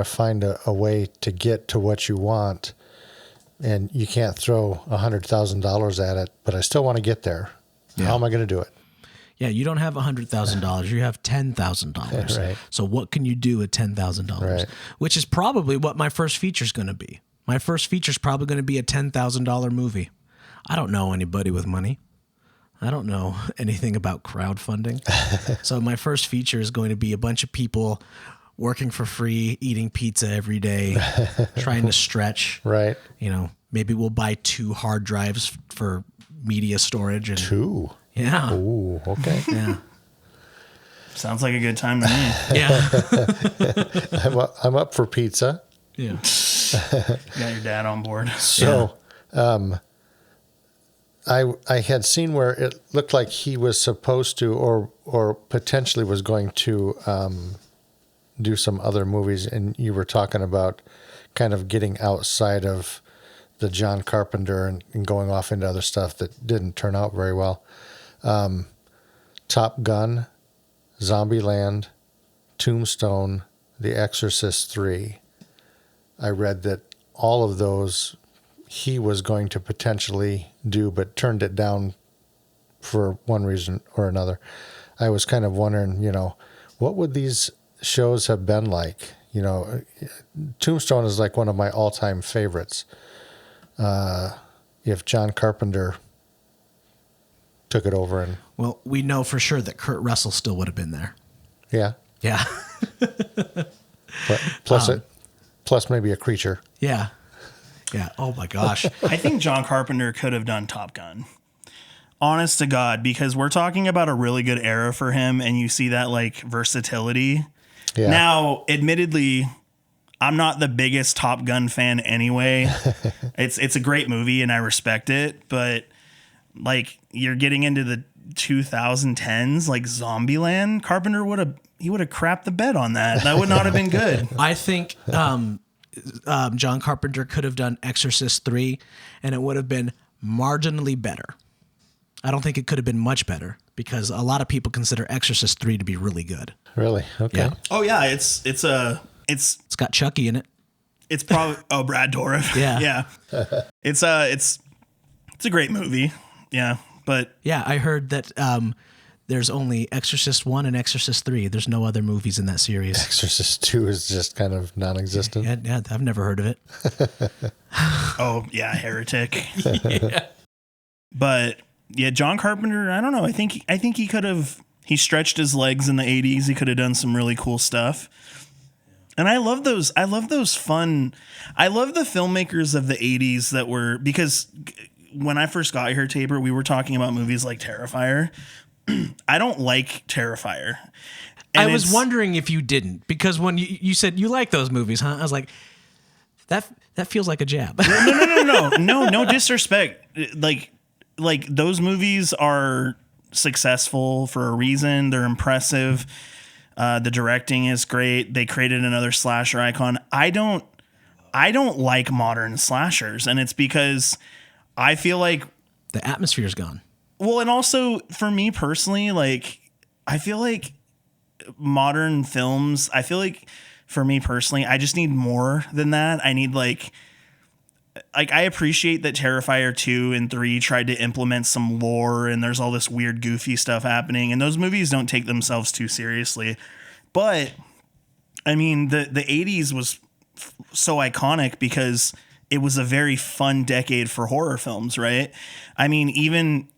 find a way to get to what you want, and you can't throw $100,000 at it, but I still want to get there. Yeah. How am I going to do it? Yeah, you don't have $100,000. You have $10,000. Right. So what can you do with $10,000? Right. Which is probably what my first feature is going to be. My first feature is probably going to be a $10,000 movie. I don't know anybody with money. I don't know anything about crowdfunding. So my first feature is going to be a bunch of people working for free, eating pizza every day, trying to stretch. Right. You know, maybe we'll buy 2 hard drives for media storage. And 2? Yeah. Ooh, okay. Yeah. sounds like a good time to me. Yeah. I'm up for pizza. Yeah. Got your dad on board. So, I had seen where it looked like he was supposed to, or potentially was going to, do some other movies, and you were talking about kind of getting outside of the John Carpenter and going off into other stuff that didn't turn out very well. Top Gun, Zombieland, Tombstone, The Exorcist 3. I read that all of those he was going to potentially do, but turned it down for one reason or another. I was kind of wondering, you know, what would these shows have been like? You know, Tombstone is like one of my all-time favorites. If John Carpenter took it over and... Well, we know for sure that Kurt Russell still would have been there. Yeah. Yeah. But plus maybe a creature. Yeah. Yeah. Oh my gosh. I think John Carpenter could have done Top Gun. Honest to God, because we're talking about a really good era for him, and you see that like versatility. Yeah. Now, admittedly, I'm not the biggest Top Gun fan anyway. It's a great movie and I respect it, but like you're getting into the 2010s, like Zombieland, Carpenter would have crapped the bed on that. That would not have been good. I think John Carpenter could have done Exorcist 3 and it would have been marginally better. I don't think it could have been much better because a lot of people consider Exorcist 3 to be really good. Really? Okay. Yeah. Oh yeah, it's got Chucky in it. It's probably Brad Dourif. Yeah. Yeah. It's a great movie. Yeah, but yeah, I heard that there's only Exorcist 1 and Exorcist 3. There's no other movies in that series. Exorcist 2 is just kind of non-existent. Yeah, I've never heard of it. Oh yeah, Heretic. Yeah. But yeah, John Carpenter, I don't know. I think he could have. He stretched his legs in the 80s. He could have done some really cool stuff. And I love those fun. I love the filmmakers of the 80s that were, because when I first got here, Tabor, we were talking about movies like Terrifier. I don't like Terrifier. And I was wondering if you didn't, because when you said you like those movies, huh? I was like, that That feels like a jab. No disrespect. Like those movies are successful for a reason. They're impressive. The directing is great. They created another slasher icon. I don't like modern slashers, and it's because I feel like The atmosphere's gone. well, and also for me personally, like I feel like modern films, I feel like for me personally, I just need more than that. I need like I appreciate that Terrifier 2 and 3 tried to implement some lore and there's all this weird goofy stuff happening, and those movies don't take themselves too seriously. But I mean, the 80s was so iconic because it was a very fun decade for horror films, right? I mean, even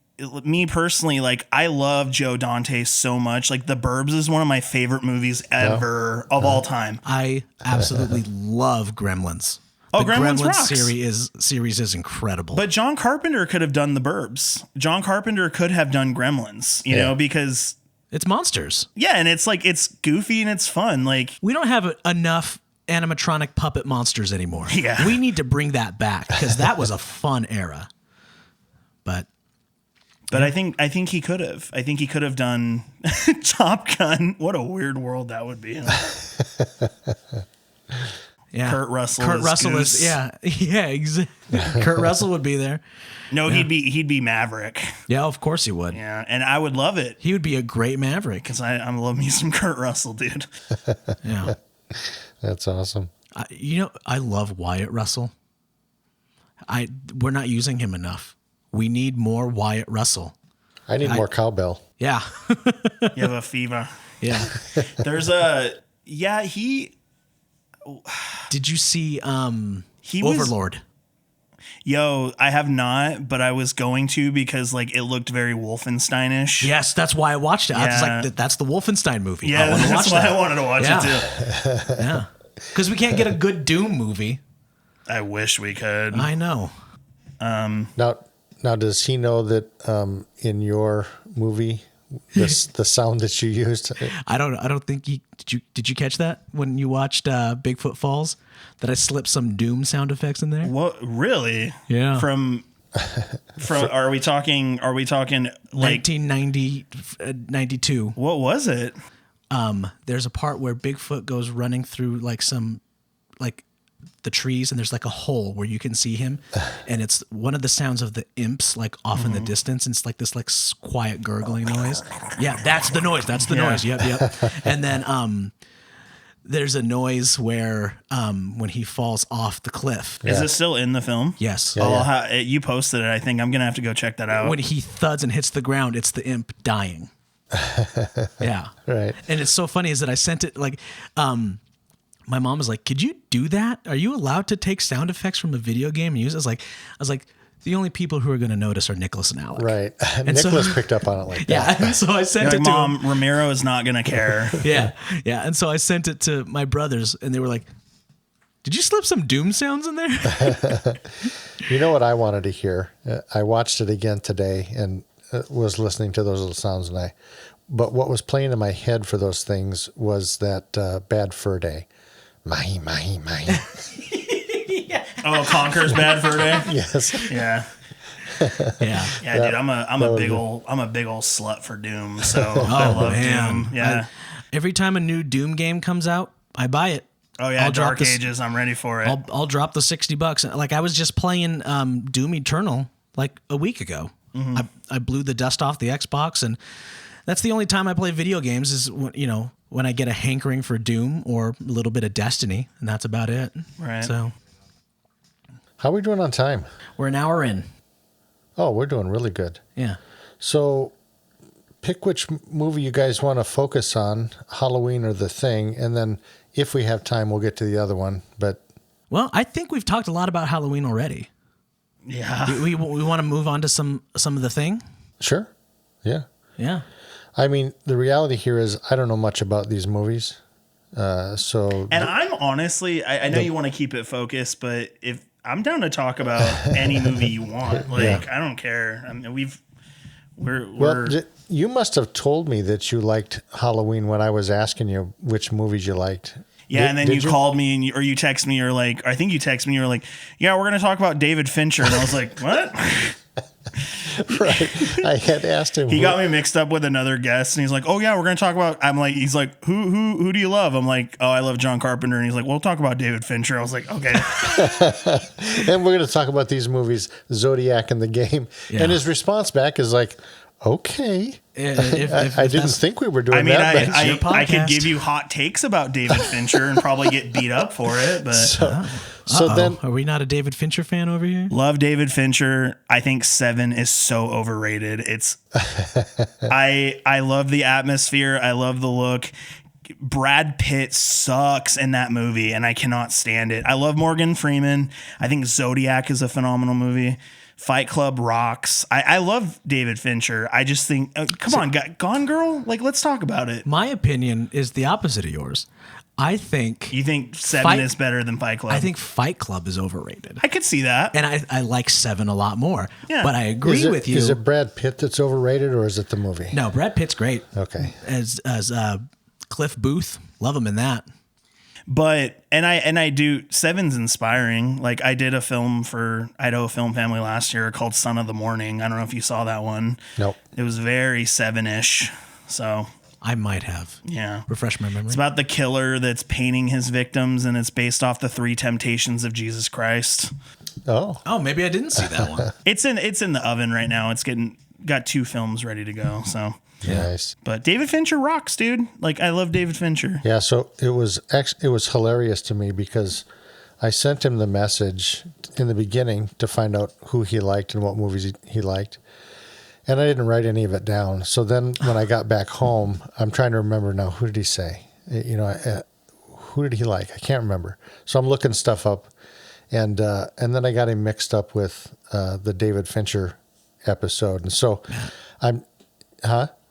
me personally, like I love Joe Dante so much. Like The Burbs is one of my favorite movies ever of all time. I absolutely love Gremlins. Oh, the Gremlins rocks. series is incredible. But John Carpenter could have done The Burbs. John Carpenter could have done Gremlins, you know, because it's monsters. yeah, and it's like it's goofy and it's fun. Like We don't have enough animatronic puppet monsters anymore. Yeah. We need to bring that back because that was a fun era. But I think he could have. I think he could have done Top Gun. What a weird world that would be. yeah, Kurt Russell Kurt is Russell Goose. is exactly. Kurt Russell would be there. No, he'd be Maverick. Yeah, of course he would. Yeah, and I would love it He would be a great Maverick. because I love me some Kurt Russell, dude. Yeah. That's awesome. I love Wyatt Russell. We're not using him enough. We need more Wyatt Russell. I need more cowbell. Yeah. You have a fever. Yeah. There's he Did you see he was Overlord? Yo, I have not, but I was going to because like it looked very Wolfensteinish. Yes, that's why I watched it. I was Yeah. like, that's the Wolfenstein movie. Yeah, I wanna that's watch why that. I wanted to watch it too. Yeah. Because we can't get a good Doom movie. I wish we could. I know. Now, does he know that in your movie, the sound that you used? I don't think did you catch that when you watched Bigfoot Falls? That I slipped some Doom sound effects in there. What really? Yeah. From are we talking like 1990, 92. what was it? There's a part where Bigfoot goes running through like the trees, and there's like a hole where you can see him, and it's one of the sounds of the imps like off in the distance, and it's like this like quiet gurgling noise. Yeah, that's the noise. That's the noise. Yep. And then there's a noise where when he falls off the cliff. Is it still in the film? Yes. You posted it. I think I'm gonna have to go check that out. When he thuds and hits the ground, it's the imp dying. Yeah. Right. And it's so funny is that I sent it like, my mom was like, "Could you do that? Are you allowed to take sound effects from a video game and use it?" I was like, the only people who are going to notice are Nicholas and Alec. Right. And Nicholas picked up on it like that. Yeah. And so I sent You're it like, to Mom, Romero is not gonna care. Yeah. Yeah. And so I sent it to my brothers, and they were like, "Did you slip some Doom sounds in there?" You know what I wanted to hear? I watched it again today and was listening to those little sounds, but what was playing in my head for those things was that Bad Fur Day. Mahi, mahi, mahi. Oh, Conker's Bad Fur Day. Yes. Yeah. Yeah. Dude, I'm a big old slut for Doom. So I love Doom. Yeah. Every time a new Doom game comes out, I buy it. Oh yeah, I'll drop Dark this- Ages. I'm ready for it. I'll drop the $60. Like I was just playing Doom Eternal like a week ago. I blew the dust off the Xbox, and that's the only time I play video games is when I get a hankering for Doom or a little bit of Destiny, and that's about it. Right. So How are we doing on time? we're an hour in. Oh, we're doing really good. Yeah. So pick which movie you guys want to focus on, Halloween or The Thing, and then if we have time, we'll get to the other one. But Well, I think we've talked a lot about Halloween already. yeah. We want to move on to some of the thing. sure. Yeah. Yeah. I mean, the reality here is I don't know much about these movies. So And I'm honestly, I know you want to keep it focused, but if I'm down to talk about any movie you want, like I don't care. I mean, we're you must have told me that you liked Halloween when I was asking you which movies you liked. Yeah, and then Did you called me or you text me, or like, I think you text me, you were like, yeah, we're going to talk about David Fincher. And I was like, what? Right. I had asked him. He got me mixed up with another guest, and he's like, oh yeah, we're going to talk about, I'm like, he's like, who do you love? I'm like, oh, I love John Carpenter. And he's like, we'll talk about David Fincher. I was like, okay. And we're going to talk about these movies, Zodiac and The Game. Yeah. And his response back is like, okay. If I didn't think we were doing I mean, that. but- I could podcast. give you hot takes about David Fincher and probably get beat up for it, but so then, are we not a David Fincher fan over here? love David Fincher. I think Seven is so overrated. It's I love the atmosphere. I love the look. Brad Pitt sucks in that movie, and I cannot stand it. I love Morgan Freeman. I think Zodiac is a phenomenal movie. Fight Club rocks. I love David Fincher. I just think, come on, Gone Girl? Like, let's talk about it. My opinion is the opposite of yours. I think You think Seven is better than Fight Club? I think Fight Club is overrated. I could see that. And I like Seven a lot more. Yeah. But I agree with you. Is it Brad Pitt that's overrated, or is it the movie? No, Brad Pitt's great. Okay. As Cliff Booth. Love him in that. But I do, Seven's inspiring. Like, I did a film for Idaho Film Family last year called Son of the Morning. I don't know if you saw that one. Nope. It was very Seven-ish. So I might have. yeah. Refresh my memory. It's about the killer that's painting his victims, and it's based off the 3 temptations of Jesus Christ. Oh. Oh, maybe I didn't see that one. It's in the oven right now. It's got 2 films ready to go. So, Nice. but David Fincher rocks, dude. Like, I love David Fincher. Yeah, so it was hilarious to me because I sent him the message in the beginning to find out who he liked and what movies he liked. And I didn't write any of it down. So then when I got back home, I'm trying to remember now, who did he say? Who did he like? I can't remember. So I'm looking stuff up. And then I got him mixed up with the David Fincher episode. And so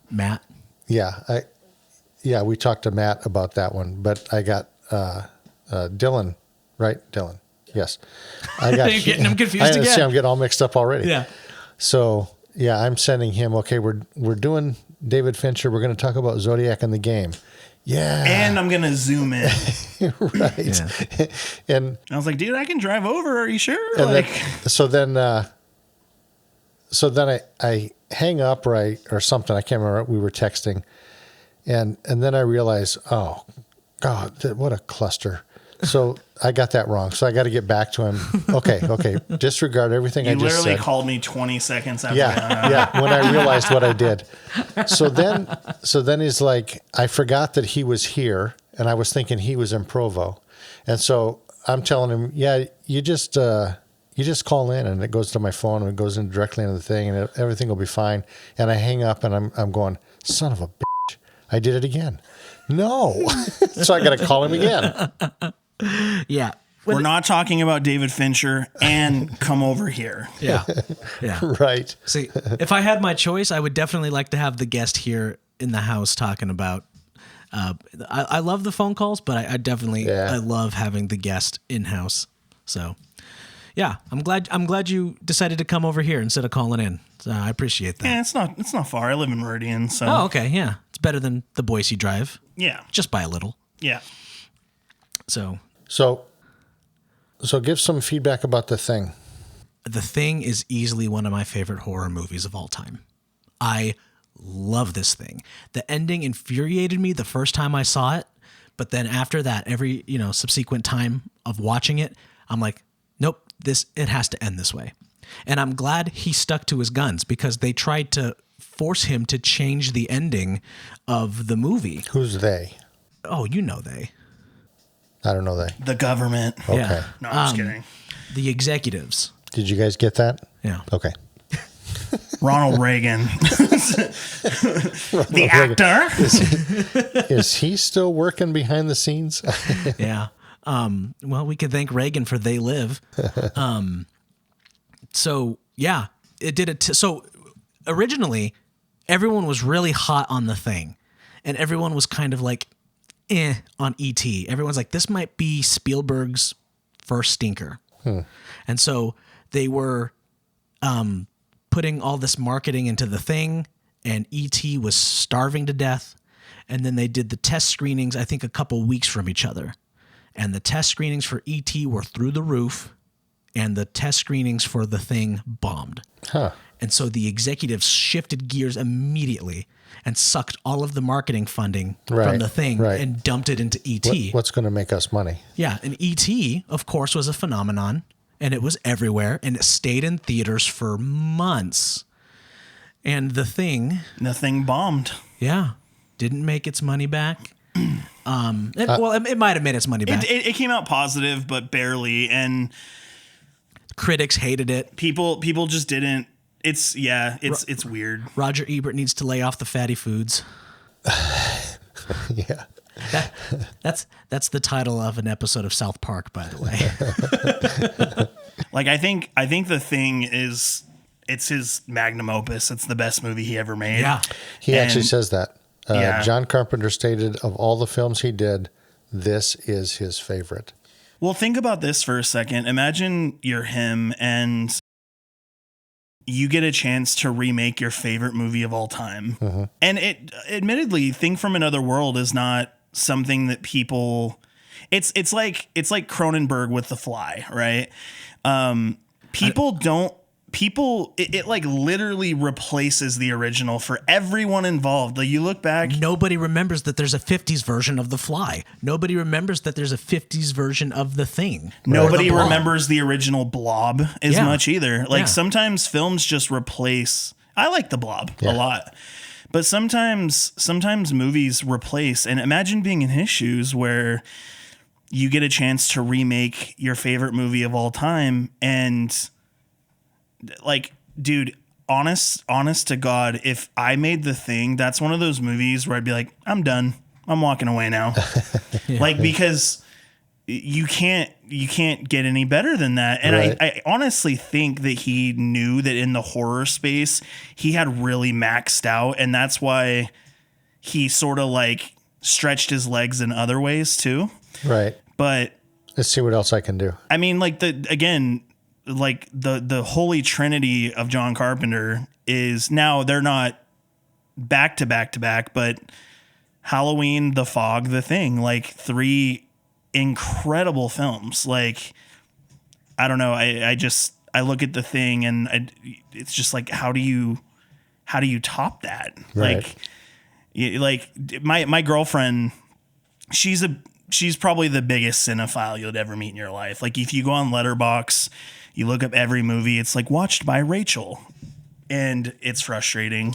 Matt. Yeah, we talked to Matt about that one, but I got Dylan, right? Dylan, yes. I got. You're getting them confused See, again. I'm getting all mixed up already. Yeah. So yeah, I'm sending him. Okay, we're doing David Fincher. We're going to talk about Zodiac and The Game. Yeah, And I'm gonna zoom in. right. Yeah. And I was like, dude, I can drive over. Are you sure? and Like, then I hang up or something. I can't remember. We were texting, and then I realized, oh God, what a cluster. So I got that wrong. So I got to get back to him. Okay, disregard everything you I just literally said. called me 20 seconds after. Yeah, when I realized what I did. So then he's like, I forgot that he was here, and I was thinking he was in Provo, and so I'm telling him, yeah, you just call in, and it goes to my phone, and it goes in directly into the thing, and everything will be fine. And I hang up, and I'm going, son of a bitch, I did it again. No, so I got to call him again. Yeah. We're not talking about David Fincher and come over here. Yeah. Yeah. Right. See, if I had my choice, I would definitely like to have the guest here in the house talking about. I love the phone calls, but I definitely I love having the guest in house. So, yeah, I'm glad you decided to come over here instead of calling in. So I appreciate that. Yeah, it's not far. I live in Meridian, so Oh, okay, yeah, it's better than the Boise drive, yeah, just by a little. yeah. So give some feedback about The Thing. The Thing is easily one of my favorite horror movies of all time. I love this thing. The ending infuriated me the first time I saw it, but then after that, every subsequent time of watching it, I'm like, nope, it has to end this way. And I'm glad he stuck to his guns because they tried to force him to change the ending of the movie. Who's they? Oh, they. I don't know they. The government. Okay. Yeah. No, I'm just kidding. The executives. Did you guys get that? Yeah. Okay. Ronald Reagan. The actor. Is he still working behind the scenes? Yeah. Well, we could thank Reagan for They Live. So yeah, it did it. So originally, everyone was really hot on The Thing, and everyone was kind of like, on E.T. Everyone's like, this might be Spielberg's first stinker. And so they were putting all this marketing into The Thing, and E.T. was starving to death. And then they did the test screenings, I think a couple weeks from each other. and the test screenings for E.T. were through the roof, and the test screenings for The Thing bombed. Huh. And so the executives shifted gears immediately and sucked all of the marketing funding from The Thing and dumped it into E.T. What's going to make us money? Yeah, and E.T., of course, was a phenomenon, and it was everywhere, and it stayed in theaters for months. And The Thing bombed. Yeah, didn't make its money back. It might have made its money back. It came out positive, but barely, and critics hated it. People just didn't. It's weird. Roger Ebert needs to lay off the fatty foods. Yeah. That's the title of an episode of South Park, by the way. Like I think The Thing it's his magnum opus. It's the best movie he ever made. Yeah. He actually says that. Yeah. John Carpenter stated of all the films he did, this is his favorite. Well, think about this for a second. Imagine you're him and you get a chance to remake your favorite movie of all time. Mm-hmm. And it admittedly, Thing from Another World is not something that people it's like Cronenberg with The Fly, right? It like literally replaces the original for everyone involved. Like you look back, nobody remembers that there's a 50s version of The Fly. Nobody remembers that there's a 50s version of The Thing. Nobody remembers the original Blob as much either. Like sometimes films just replace. I like The Blob a lot. But sometimes movies replace, and imagine being in his shoes where you get a chance to remake your favorite movie of all time, and like, dude, honest to God, if I made The Thing, that's one of those movies where I'd be like, I'm done. I'm walking away now. Like, because you can't get any better than that. And I honestly think that he knew that in the horror space, he had really maxed out. And that's why he sort of like stretched his legs in other ways too. Right. But let's see what else I can do. I mean, like the holy trinity of John Carpenter is now they're not back to back, but Halloween, The Fog, The Thing, like 3 incredible films. Like, I don't know. I look at The Thing and it's just like, how do you top that? Right. Like my girlfriend, she's probably the biggest cinephile you'll ever meet in your life. Like if you go on Letterboxd, you look up every movie, it's like watched by Rachel. And it's frustrating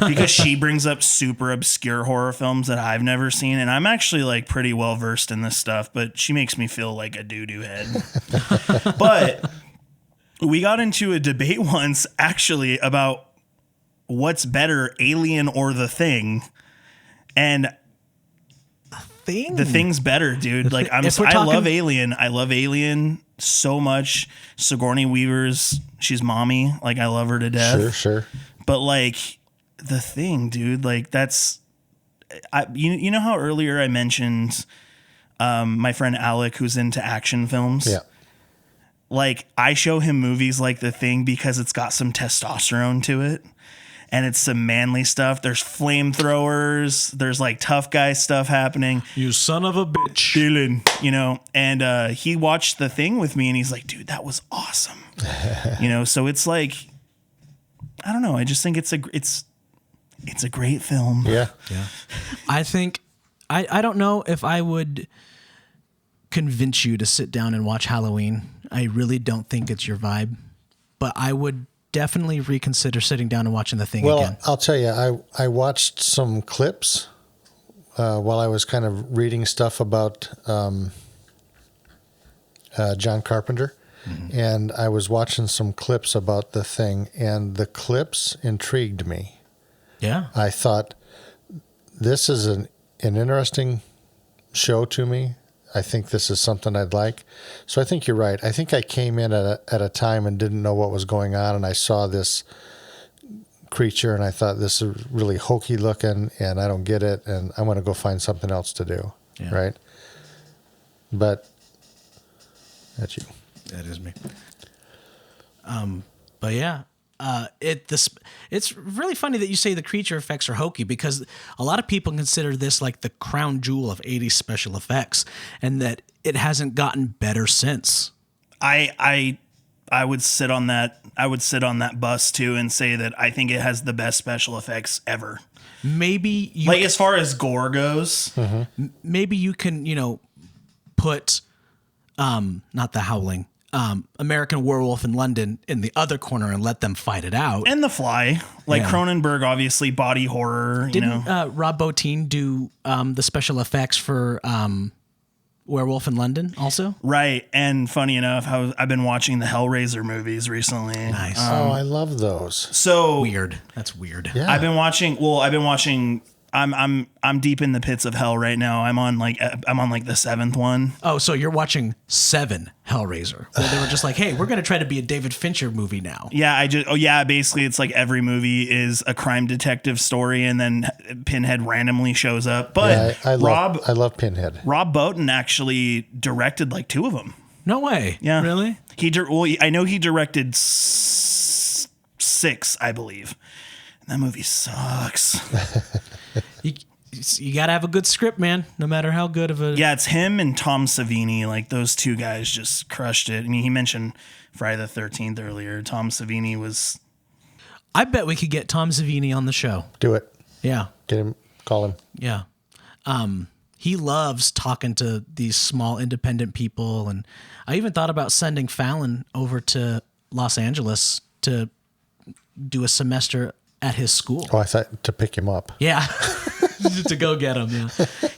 because she brings up super obscure horror films that I've never seen. And I'm actually like pretty well versed in this stuff, but she makes me feel like a doo-doo head. But we got into a debate once actually about what's better, Alien or The Thing. And The Thing's better, dude. Like I love Alien. I love Alien so much. Sigourney Weaver's, she's mommy. Like I love her to death. Sure. But like The Thing, dude, like that's, you know how earlier I mentioned my friend Alec who's into action films. Yeah. Like I show him movies like The Thing because it's got some testosterone to it. And it's some manly stuff. There's flamethrowers. There's like tough guy stuff happening. You son of a bitch. Dylan, you know, and he watched The Thing with me and he's like, dude, that was awesome. You know, so it's like, I don't know. I just think it's a great film. Yeah. I think, I don't know if I would convince you to sit down and watch Halloween. I really don't think it's your vibe, but I would definitely reconsider sitting down and watching The Thing again. Well, I'll tell you, I watched some clips while I was kind of reading stuff about John Carpenter. Mm-hmm. And I was watching some clips about The Thing, and the clips intrigued me. Yeah. I thought, this is an interesting show to me. I think this is something I'd like. So I think you're right. I think I came in at a time and didn't know what was going on, and I saw this creature, and I thought, this is really hokey looking, and I don't get it, and I'm going to go find something else to do, right? But that's you. That is me. But yeah. It's really funny that you say the creature effects are hokey, because a lot of people consider this like the crown jewel of 80s special effects, and that it hasn't gotten better since. I would sit on that. I would sit on that bus too and say that I think it has the best special effects ever. Maybe you Like as far as gore goes, maybe you can, put not The Howling, American Werewolf in London in the other corner and let them fight it out. and The Fly, like Yeah. Cronenberg, obviously body horror. Didn't Rob Bottin do the special effects for Werewolf in London also? Right. And funny enough, I've been watching the Hellraiser movies recently. Nice. I love those. So Weird. That's weird. Yeah. I've been watching. I'm deep in the pits of hell right now. I'm on like the seventh one. Oh, so you're watching 7 Hellraiser. Where they were just like, hey, we're going to try to be a David Fincher movie now. Yeah, basically it's like every movie is a crime detective story and then Pinhead randomly shows up. But I love Pinhead. Rob Bottin actually directed like 2 of them. No way. Yeah. Really? I know he directed 6, I believe. And that movie sucks. You got to have a good script, man, no matter how good of a... Yeah, it's him and Tom Savini. Like those 2 guys just crushed it. I mean, he mentioned Friday the 13th earlier. Tom Savini was... I bet we could get Tom Savini on the show. Do it. Yeah. Get him. Call him. Yeah. He loves talking to these small independent people. And I even thought about sending Fallon over to Los Angeles to do a semester at his school. Oh, I thought to pick him up. Yeah. To go get him. Yeah.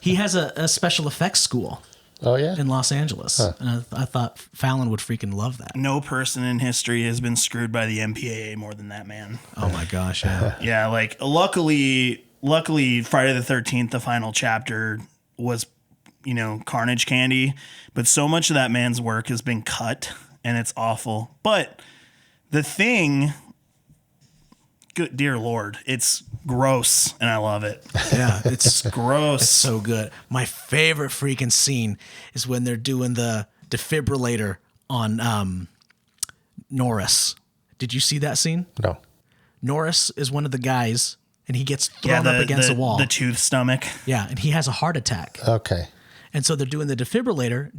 He has a special effects school Oh, yeah? in Los Angeles. And I thought Fallon would freaking love that. No person in history has been screwed by the MPAA more than that man. Oh my gosh. Yeah. Yeah, like luckily Friday the 13th, the final chapter was, carnage candy, but so much of that man's work has been cut and it's awful. But The Thing, good dear Lord, it's gross and I love it. Yeah. It's Gross. It's so good. My favorite freaking scene is when they're doing the defibrillator on Norris. Did you see that scene? No. Norris is one of the guys, and he gets thrown up against a wall. The tooth stomach. Yeah, and he has a heart attack. Okay. And so they're doing the defibrillator,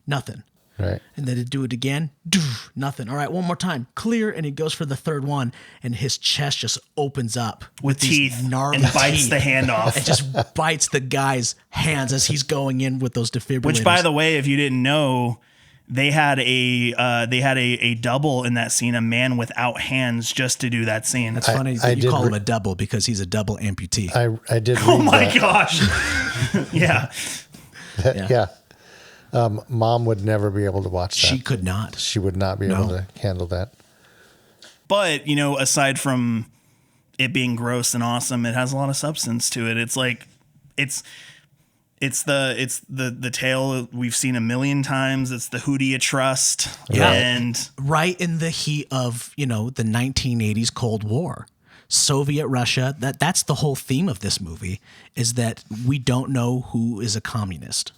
nothing. Right. And then they do it again, nothing. All right, one more time, clear. And he goes for the third one, and his chest just opens up With these teeth gnarly and bites teeth. the hand off. It just bites the guy's hands as he's going in with those defibrillators. Which, by the way, if you didn't know, they had a double in that scene, a man without hands, just to do that scene. It's funny I that you did call him a double because he's a double amputee. I did read Oh my that. gosh! Yeah, Yeah. Mom would never be able to watch that. She could not. She would not be able to handle that. but aside from it being gross and awesome, it has a lot of substance to it. It's like it's the tale we've seen a million times. It's the who do you trust? Yeah. And Right in the heat of, the 1980s Cold War. Soviet Russia, that's the whole theme of this movie, is that we don't know who is a communist.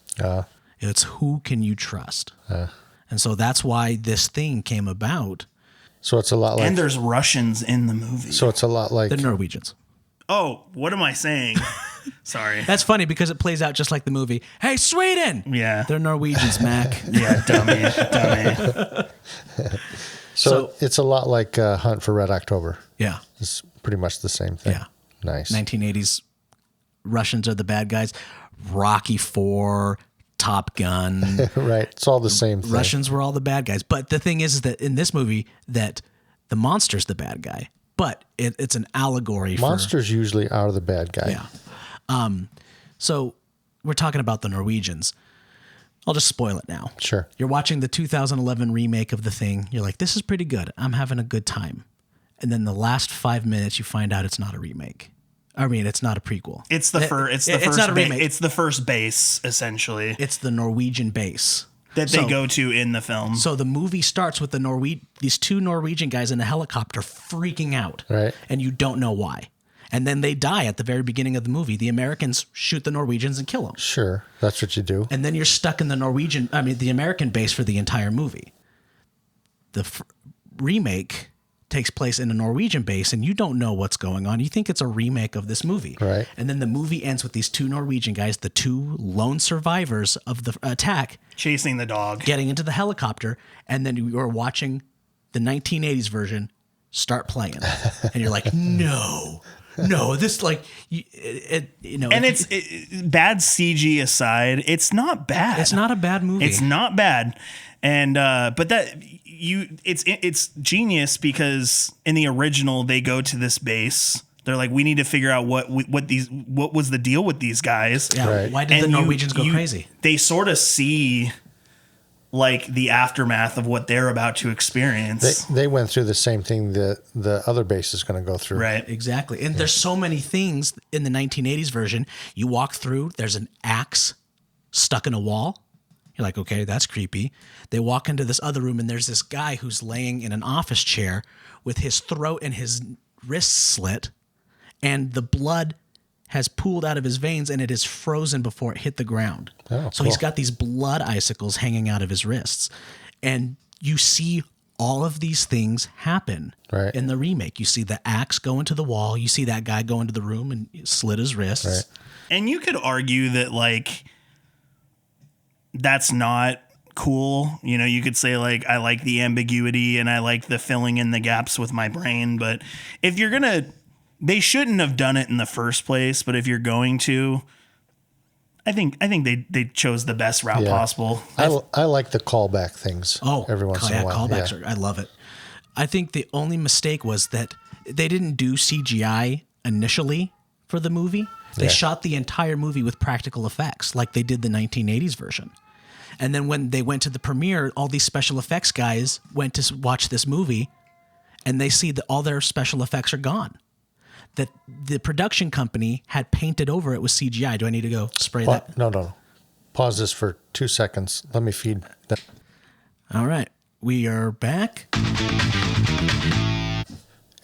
It's who can you trust? And so that's why this thing came about. So it's a lot like. and there's Russians in the movie. So it's a lot like. The Norwegians. Oh, what am I saying? Sorry. That's funny because it plays out just like the movie. Hey, Sweden! Yeah. They're Norwegians, Mac. Yeah, dummy. So it's a lot like Hunt for Red October. Yeah. It's pretty much the same thing. Yeah. Nice. 1980s Russians are the bad guys. Rocky IV, Top Gun. Right. It's all the same thing. Russians were all the bad guys. But the thing is that in this movie, that the monster's the bad guy. But it's an allegory Monsters usually are the bad guy. Yeah. So we're talking about the Norwegians. I'll just spoil it now. Sure. You're watching the 2011 remake of The Thing. You're like, this is pretty good. I'm having a good time. And then the last 5 minutes, you find out it's not a remake. I mean, it's not a prequel. It's the first. It's not a remake. It's the first base, essentially, It's the Norwegian base that they go to in the film. So the movie starts with these 2 Norwegian guys in a helicopter freaking out. Right. And you don't know why. And then they die at the very beginning of the movie. The Americans shoot the Norwegians and kill them. Sure. That's what you do. And then you're stuck in the American base for the entire movie. The remake takes place in a Norwegian base, and you don't know what's going on. You think it's a remake of this movie. Right. And then the movie ends with these two Norwegian guys, the two lone survivors of the attack, Chasing the dog. getting into the helicopter, and then you're watching the 1980s version start playing. And you're like, no, this like, you know. And bad CG aside, it's not bad. It's not a bad movie. It's not bad. And but it's genius because in the original they go to this base. They're like, we need to figure out what was the deal with these guys. Yeah. Right. Why did the Norwegians go crazy? They sort of see like the aftermath of what they're about to experience. They went through the same thing that the other base is going to go through. Right. Exactly. And there's so many things in the 1980s version. You walk through, there's an axe stuck in a wall. You're like, okay, that's creepy. They walk into this other room, and there's this guy who's laying in an office chair with his throat and his wrist slit, and the blood has pooled out of his veins, and it is frozen before it hit the ground. Oh, so he's got these blood icicles hanging out of his wrists. And you see all of these things happen Right. in the remake. You see the axe go into the wall. You see that guy go into the room and slit his wrists. Right. And you could argue that like that's not cool. You know, you could say like, I like the ambiguity and I like the filling in the gaps with my brain. But if you're going to, they shouldn't have done it in the first place. But if you're going to, I think they chose the best route possible. I like the callback things. Every once in a while. Callbacks I love it. I think the only mistake was that they didn't do CGI initially for the movie. They shot the entire movie with practical effects like they did the 1980s version. And then when they went to the premiere, all these special effects guys went to watch this movie, and they see that all their special effects are gone. That the production company had painted over it with CGI. Do I need to go spray that? No. Pause this for 2 seconds. Let me feed that. All right. We are back.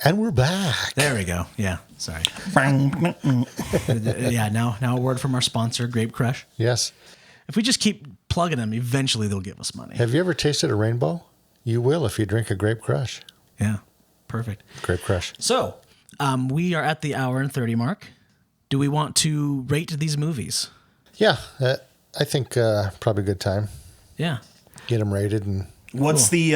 And we're back. There we go. Yeah. Sorry. Yeah. Now a word from our sponsor, Grape Crush. Yes. If we just keep plugging them, eventually they'll give us money. Have you ever tasted a rainbow? You will if you drink a Grape Crush. Yeah. Perfect. Grape Crush. So, we are at the hour and 30 mark. Do we want to rate these movies? Yeah. I think probably a good time. Yeah. Get them rated. And What's the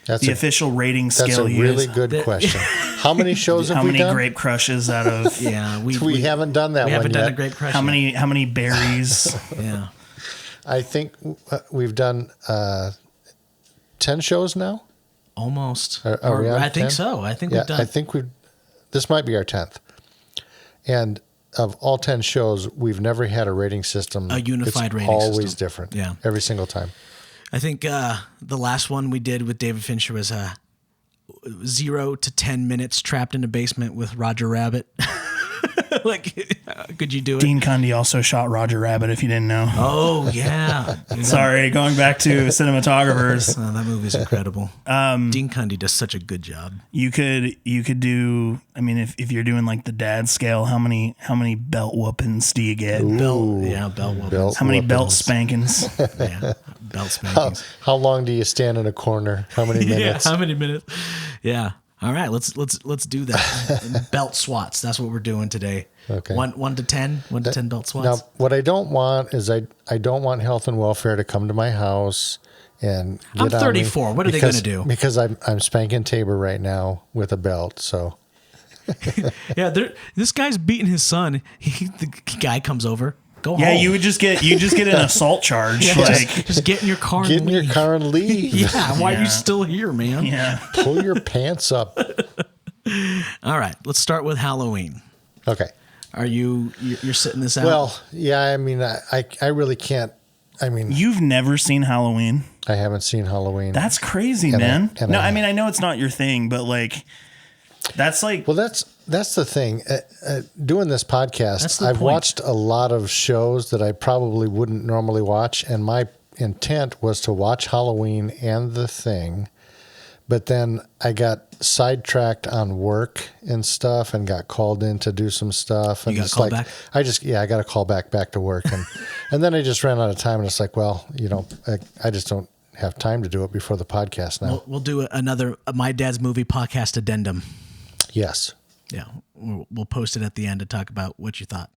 official rating that's scale a you really use? good question. How many shows have How we many done? grape crushes out of Yeah. We haven't done that We one haven't done yet. a Grape Crush how yet. many berries? Yeah. I think we've done 10 shows now. Almost. Are we on I think 10? so. I think Yeah, we've done. I think this might be our 10th. And of all 10 shows, we've never had a rating system. A unified it's rating always system. different. Yeah. Every single time. I think the last one we did with David Fincher was 0 to 10 minutes trapped in a basement with Roger Rabbit. Like, could you do it? Dean Cundy also shot Roger Rabbit, if you didn't know. Oh, yeah. Dude, Sorry, going back to cinematographers. that movie's incredible. Dean Cundy does such a good job. You could do. I mean, if you're doing like the dad scale, how many belt whoopings do you get? Belt whoopings. How many belt whoopings. spankings? Yeah, belt spankings. How long do you stand in a corner? How many minutes? Yeah, how many minutes? Yeah. All right, let's do that. And belt swats. That's what we're doing today. Okay. 1 to 10 belt swats. Now, what I don't want is I don't want health and welfare to come to my house and get I'm 34. On me What are they gonna do? Because I'm spanking Tabor right now with a belt. So Yeah, this guy's beating his son. The guy comes over. Go home. Yeah, you just get an assault charge. Yeah, like, just get in your car get and in your leave. car and leave. Yeah, why are Yeah. you still here, man? yeah. Pull your pants up. All right, let's start with Halloween. Okay. Are you're sitting this out? Well, yeah, I mean, I really can't. I mean, You've never seen Halloween? I haven't seen Halloween. That's crazy, And man. and No, I mean, I know it's not your thing, but like, that's like, Well, that's the thing. Doing this That's podcast, the I've point. watched a lot of shows that I probably wouldn't normally watch, and my intent was to watch Halloween and The Thing, but then I got sidetracked on work and stuff, and got called in to do some stuff. And You got it's called like, back? I got to call back to work, and and then I just ran out of time, and it's like, well, I just don't have time to do it before the podcast now. We'll do another My Dad's Movie podcast addendum. Yes. Yeah, we'll post it at the end to talk about what you thought.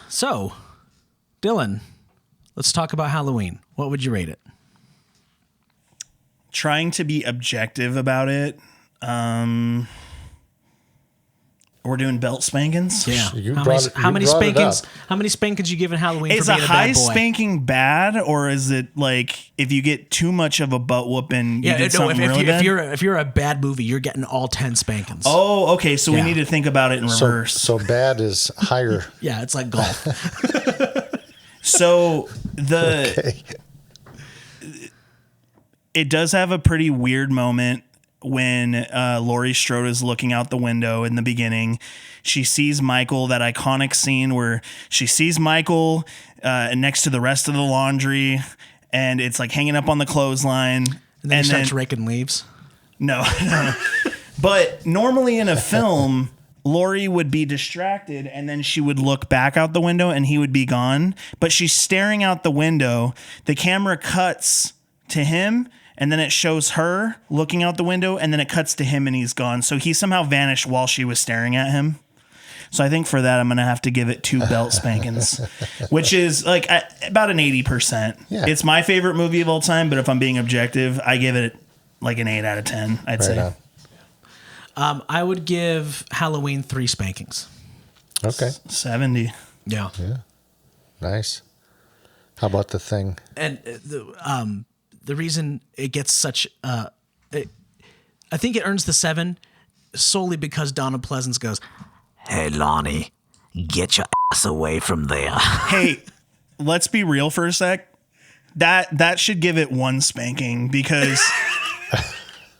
So, Dylan, let's talk about Halloween. What would you rate it? Trying to be objective about it. We're doing belt spankings. Yeah. You How brought many it spankings? up. How many spankings you giving Halloween Is for a being a high bad boy? spanking bad, or is it like if you get too much of a butt whooping, you did something really bad? If you're a bad movie, you're getting all 10 spankings. Oh, okay. So Yeah. we need to think about it in reverse. So bad is higher. Yeah, it's like golf. So Okay. it does have a pretty weird moment when Laurie Strode is looking out the window in the beginning. She sees Michael, that iconic scene where she sees Michael next to the rest of the laundry, and it's like hanging up on the clothesline. And then he starts raking leaves. No. But normally in a film, Laurie would be distracted and then she would look back out the window and he would be gone. But she's staring out the window. The camera cuts to him and then it shows her looking out the window and then it cuts to him and he's gone. So he somehow vanished while she was staring at him. So I think for that, I'm going to have to give it 2 belt spankings, which is like about an 80%. Yeah. It's my favorite movie of all time, but if I'm being objective, I give it like an 8 out of 10, I'd say. On. I would give Halloween 3 spankings. Okay. 70. Yeah. Nice. How about The Thing? And the reason it gets such, I think it earns the 7 solely because Donna Pleasance goes, "Hey, Lonnie, get your ass away from there." Hey, let's be real for a sec. That should give it 1 spanking because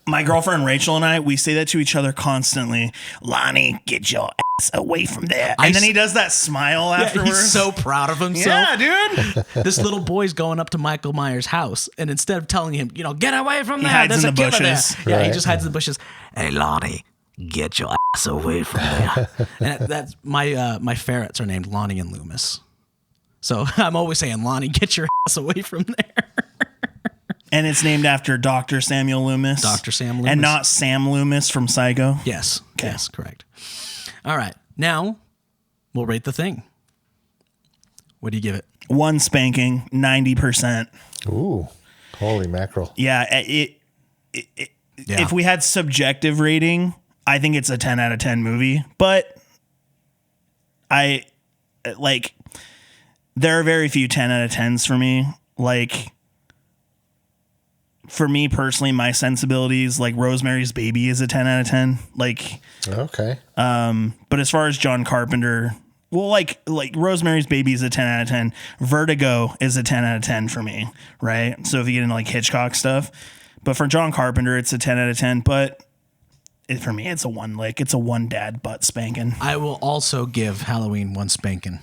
my girlfriend Rachel and I, we say that to each other constantly. Lonnie, get your ass away from there. And then he does that smile afterwards. He's so proud of himself. Yeah, dude. This little boy's going up to Michael Myers' house, and instead of telling him, get away from there, hides there's in a the killer bushes. there. Yeah, he Right. just hides in the bushes. "Hey, Lonnie, get your ass away from there." And that's my ferrets are named Lonnie and Loomis. So I'm always saying, "Lonnie, get your ass away from there." And it's named after Dr. Samuel Loomis. Dr. Sam Loomis. And not Sam Loomis from Psycho. Yes. Yes, correct. All right. Now we'll rate The Thing. What do you give it? 1 spanking, 90%. Ooh, holy mackerel. Yeah, Yeah. If we had subjective rating, I think it's a 10 out of 10 movie. But there are very few 10 out of 10s for me. Like, for me personally, my sensibilities, like Rosemary's Baby is a 10 out of 10. Like, Okay. but as far as John Carpenter, well, like Rosemary's Baby is a 10 out of 10. Vertigo is a 10 out of 10 for me, right? So if you get into like Hitchcock stuff, but for John Carpenter, it's a 10 out of 10. But for me, it's a 1. Like, it's a 1 dad butt spanking. I will also give Halloween 1 spanking.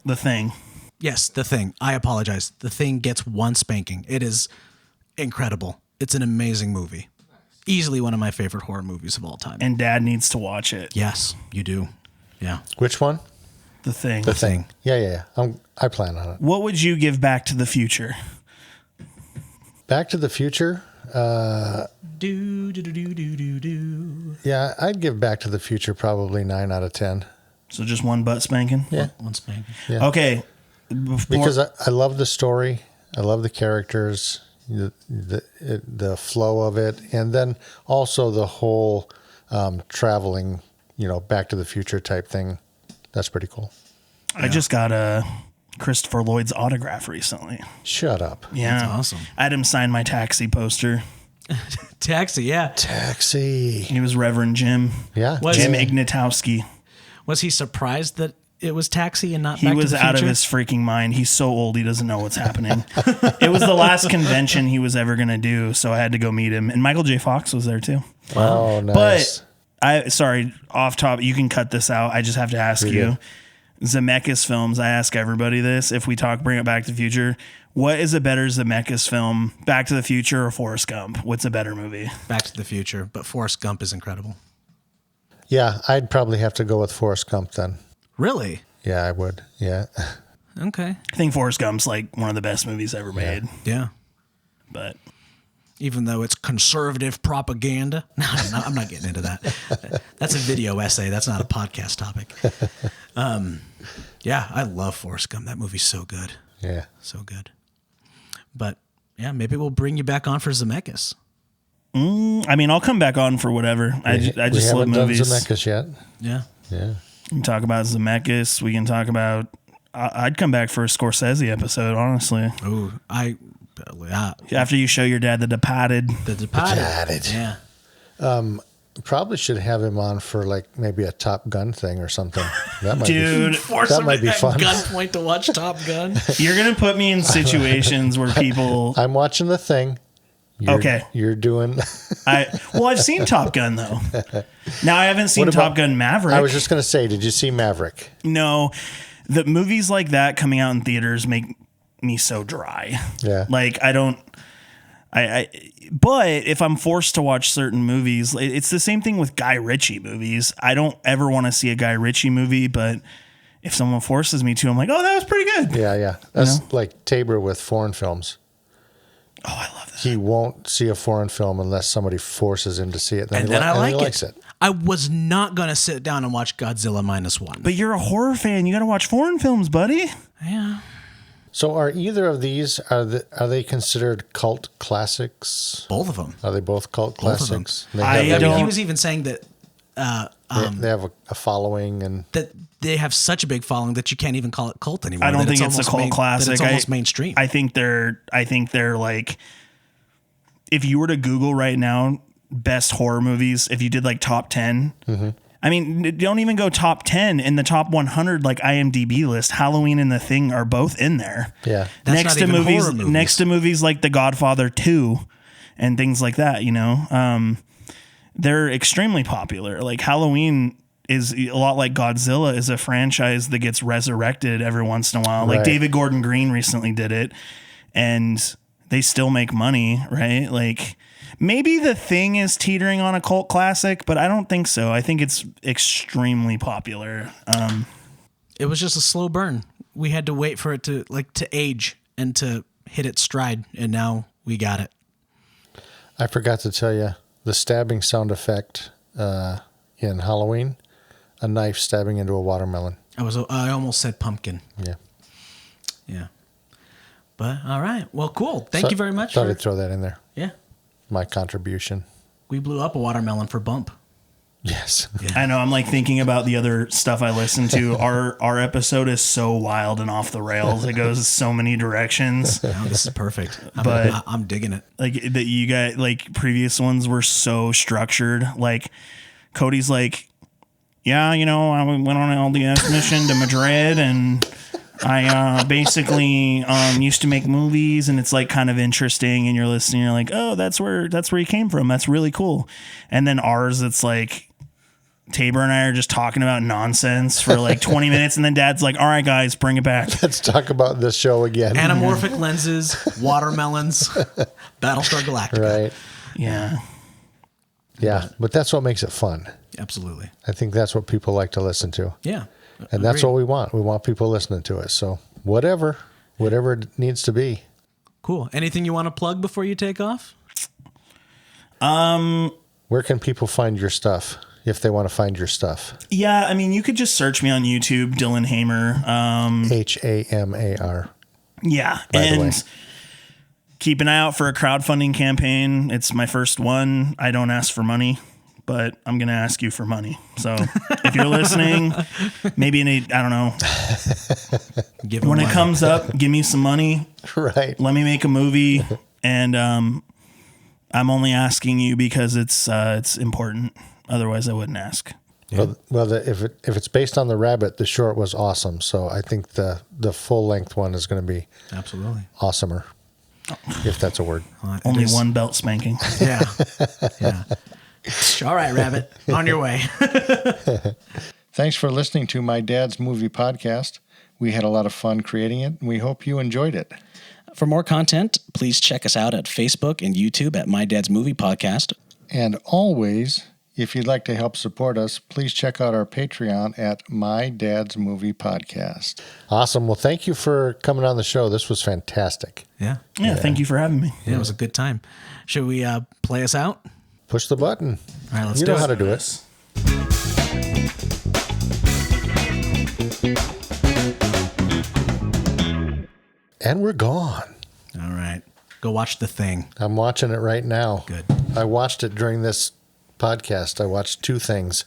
The Thing. Yes, The Thing. I apologize. The Thing gets 1 spanking. It is incredible. It's an amazing movie. Easily one of my favorite horror movies of all time. And dad needs to watch it. Yes, you do. Yeah. Which one? The Thing. The Thing. Yeah. I plan on it. What would you give Back to the Future? Back to the Future. Do. Yeah, I'd give Back to the Future probably 9 out of 10. So just 1 butt spanking? Yeah. 1 spanking. Yeah. Okay. Because I love the story. I love the characters, the flow of it. And then also the whole traveling, Back to the Future type thing. That's pretty cool. I just got a Christopher Lloyd's autograph recently. Shut up. Yeah. That's awesome. I had him sign my Taxi poster. Taxi, yeah. Taxi. He was Reverend Jim. Yeah. Was- Jim Ignatowski. Was he surprised that it was Taxi and not He Back was to the out of Future? his freaking mind. He's so old he doesn't know what's happening. It was the last convention he was ever going to do, so I had to go meet him. And Michael J. Fox was there too. Oh, nice. But off top, you can cut this out. I just have to ask you. Zemeckis films, I ask everybody this. If we bring it Back to the Future, what is a better Zemeckis film, Back to the Future or Forrest Gump? What's a better movie? Back to the Future, but Forrest Gump is incredible. Yeah, I'd probably have to go with Forrest Gump then. Really? Yeah, I would. Yeah. Okay. I think Forrest Gump's like one of the best movies ever made. Yeah. but even though it's conservative propaganda. No, I'm not getting into that. That's a video essay. That's not a podcast topic. Yeah, I love Forrest Gump. That movie's so good. Yeah. So good. But yeah, maybe we'll bring you back on for Zemeckis. I mean, I'll come back on for whatever. I just we love haven't done movies. Zemeckis yet. Yeah. Yeah. We can talk about Zemeckis. We can talk about. I'd come back for a Scorsese episode, honestly. Oh, After you show your dad The Departed. The Departed. Departed. Yeah. Probably should have him on for like maybe a Top Gun thing or something. That might Dude, Force that him might be at fun. gunpoint to watch Top Gun. you're gonna put me in situations where people. I'm watching The Thing. Okay. You're doing. I've seen Top Gun though. Now I haven't seen What about- Top Gun Maverick. I was just gonna say, did you see Maverick? No, the movies like that coming out in theaters make me so dry. Yeah. Like I don't. But if I'm forced to watch certain movies, it's the same thing with Guy Ritchie movies. I don't ever want to see a Guy Ritchie movie, but if someone forces me to, I'm like, oh, that was pretty good. Yeah. That's like Tabor with foreign films. Oh, I love that. He won't see a foreign film unless somebody forces him to see it. And then I like he likes it. I was not going to sit down and watch Godzilla -1. But you're a horror fan. You got to watch foreign films, buddy. Yeah. So are either of these, are they considered cult classics? Both of them. Are they both cult Both of them. classics? He was even saying that They have a following, and that they have such a big following that you can't even call it cult anymore. I don't that think it's a cult classic. That it's almost mainstream. I think they're like, if you were to Google right now best horror movies, if you did like top 10, I mean, don't even go top 10. In the top 100, like IMDb list, Halloween and The Thing are both in there. yeah. That's next not to even movies, horror movies. next to movies like The Godfather 2 and things like that, you know. They're extremely popular. Like Halloween is a lot like Godzilla is a franchise that gets resurrected every once in a while. Like Right. David Gordon Green recently did it, and they still make money, right? Like maybe The Thing is teetering on a cult classic, but I don't think so. I think it's extremely popular. It was just a slow burn. We had to wait for it to age and to hit its stride, and now we got it. I forgot to tell you the stabbing sound effect in Halloween, a knife stabbing into a watermelon. I almost said pumpkin. Yeah. Yeah. But all right. Well, cool. Thank you very much. Thought I'd throw that in there. Yeah. My contribution. We blew up a watermelon for Bump. Yes. I know. I'm like thinking about the other stuff I listen to. Our episode is so wild and off the rails. It goes so many directions. Oh, this is perfect. But- I'm digging it. Like that, you got like previous ones were so structured. Like Cody's like, yeah, you know, I went on an LDS mission to Madrid, and I basically used to make movies, and it's like kind of interesting. And you're listening, you're like, oh, that's where he came from. That's really cool. And then ours, it's like Tabor and I are just talking about nonsense for like 20 minutes, and then Dad's like, all right, guys, bring it back. Let's talk about this show again. Anamorphic lenses, watermelons, Battlestar Galactica. Right. Yeah. Yeah. But that's what makes it fun. Absolutely. I think that's what people like to listen to. Yeah. And that's Agreed. what we want. We want people listening to us. So whatever it needs to be. Cool. Anything you want to plug before you take off? Where can people find your stuff if they want to find your stuff? Yeah, I mean, you could just search me on YouTube, Dylan Hamar. Hamar. Yeah, By the way. and keep an eye out for a crowdfunding campaign. It's my first one. I don't ask for money, but I'm going to ask you for money. So if you're listening, maybe I don't know. Give When them it comes up, give me some money. Right. Let me make a movie, and I'm only asking you because it's important. Otherwise, I wouldn't ask. Yeah. Well, if it's based on the rabbit, the short was awesome. So I think the full length one is going to be Absolutely. awesomer, if that's a word. Only one belt spanking. Yeah. Yeah. All right, Rabbit. On your way. Thanks for listening to My Dad's Movie Podcast. We had a lot of fun creating it, and we hope you enjoyed it. For more content, please check us out at Facebook and YouTube at My Dad's Movie Podcast. And always If you'd like to help support us, please check out our Patreon at My Dad's Movie Podcast. Awesome. Well, thank you for coming on the show. This was fantastic. Yeah. Yeah, thank you for having me. Yeah, it was a good time. Should we play us out? Push the button. All right, let's you do know it. how to do it. And we're gone. All right. Go watch The Thing. I'm watching it right now. Good. I watched it during this podcast. I watched 2 things.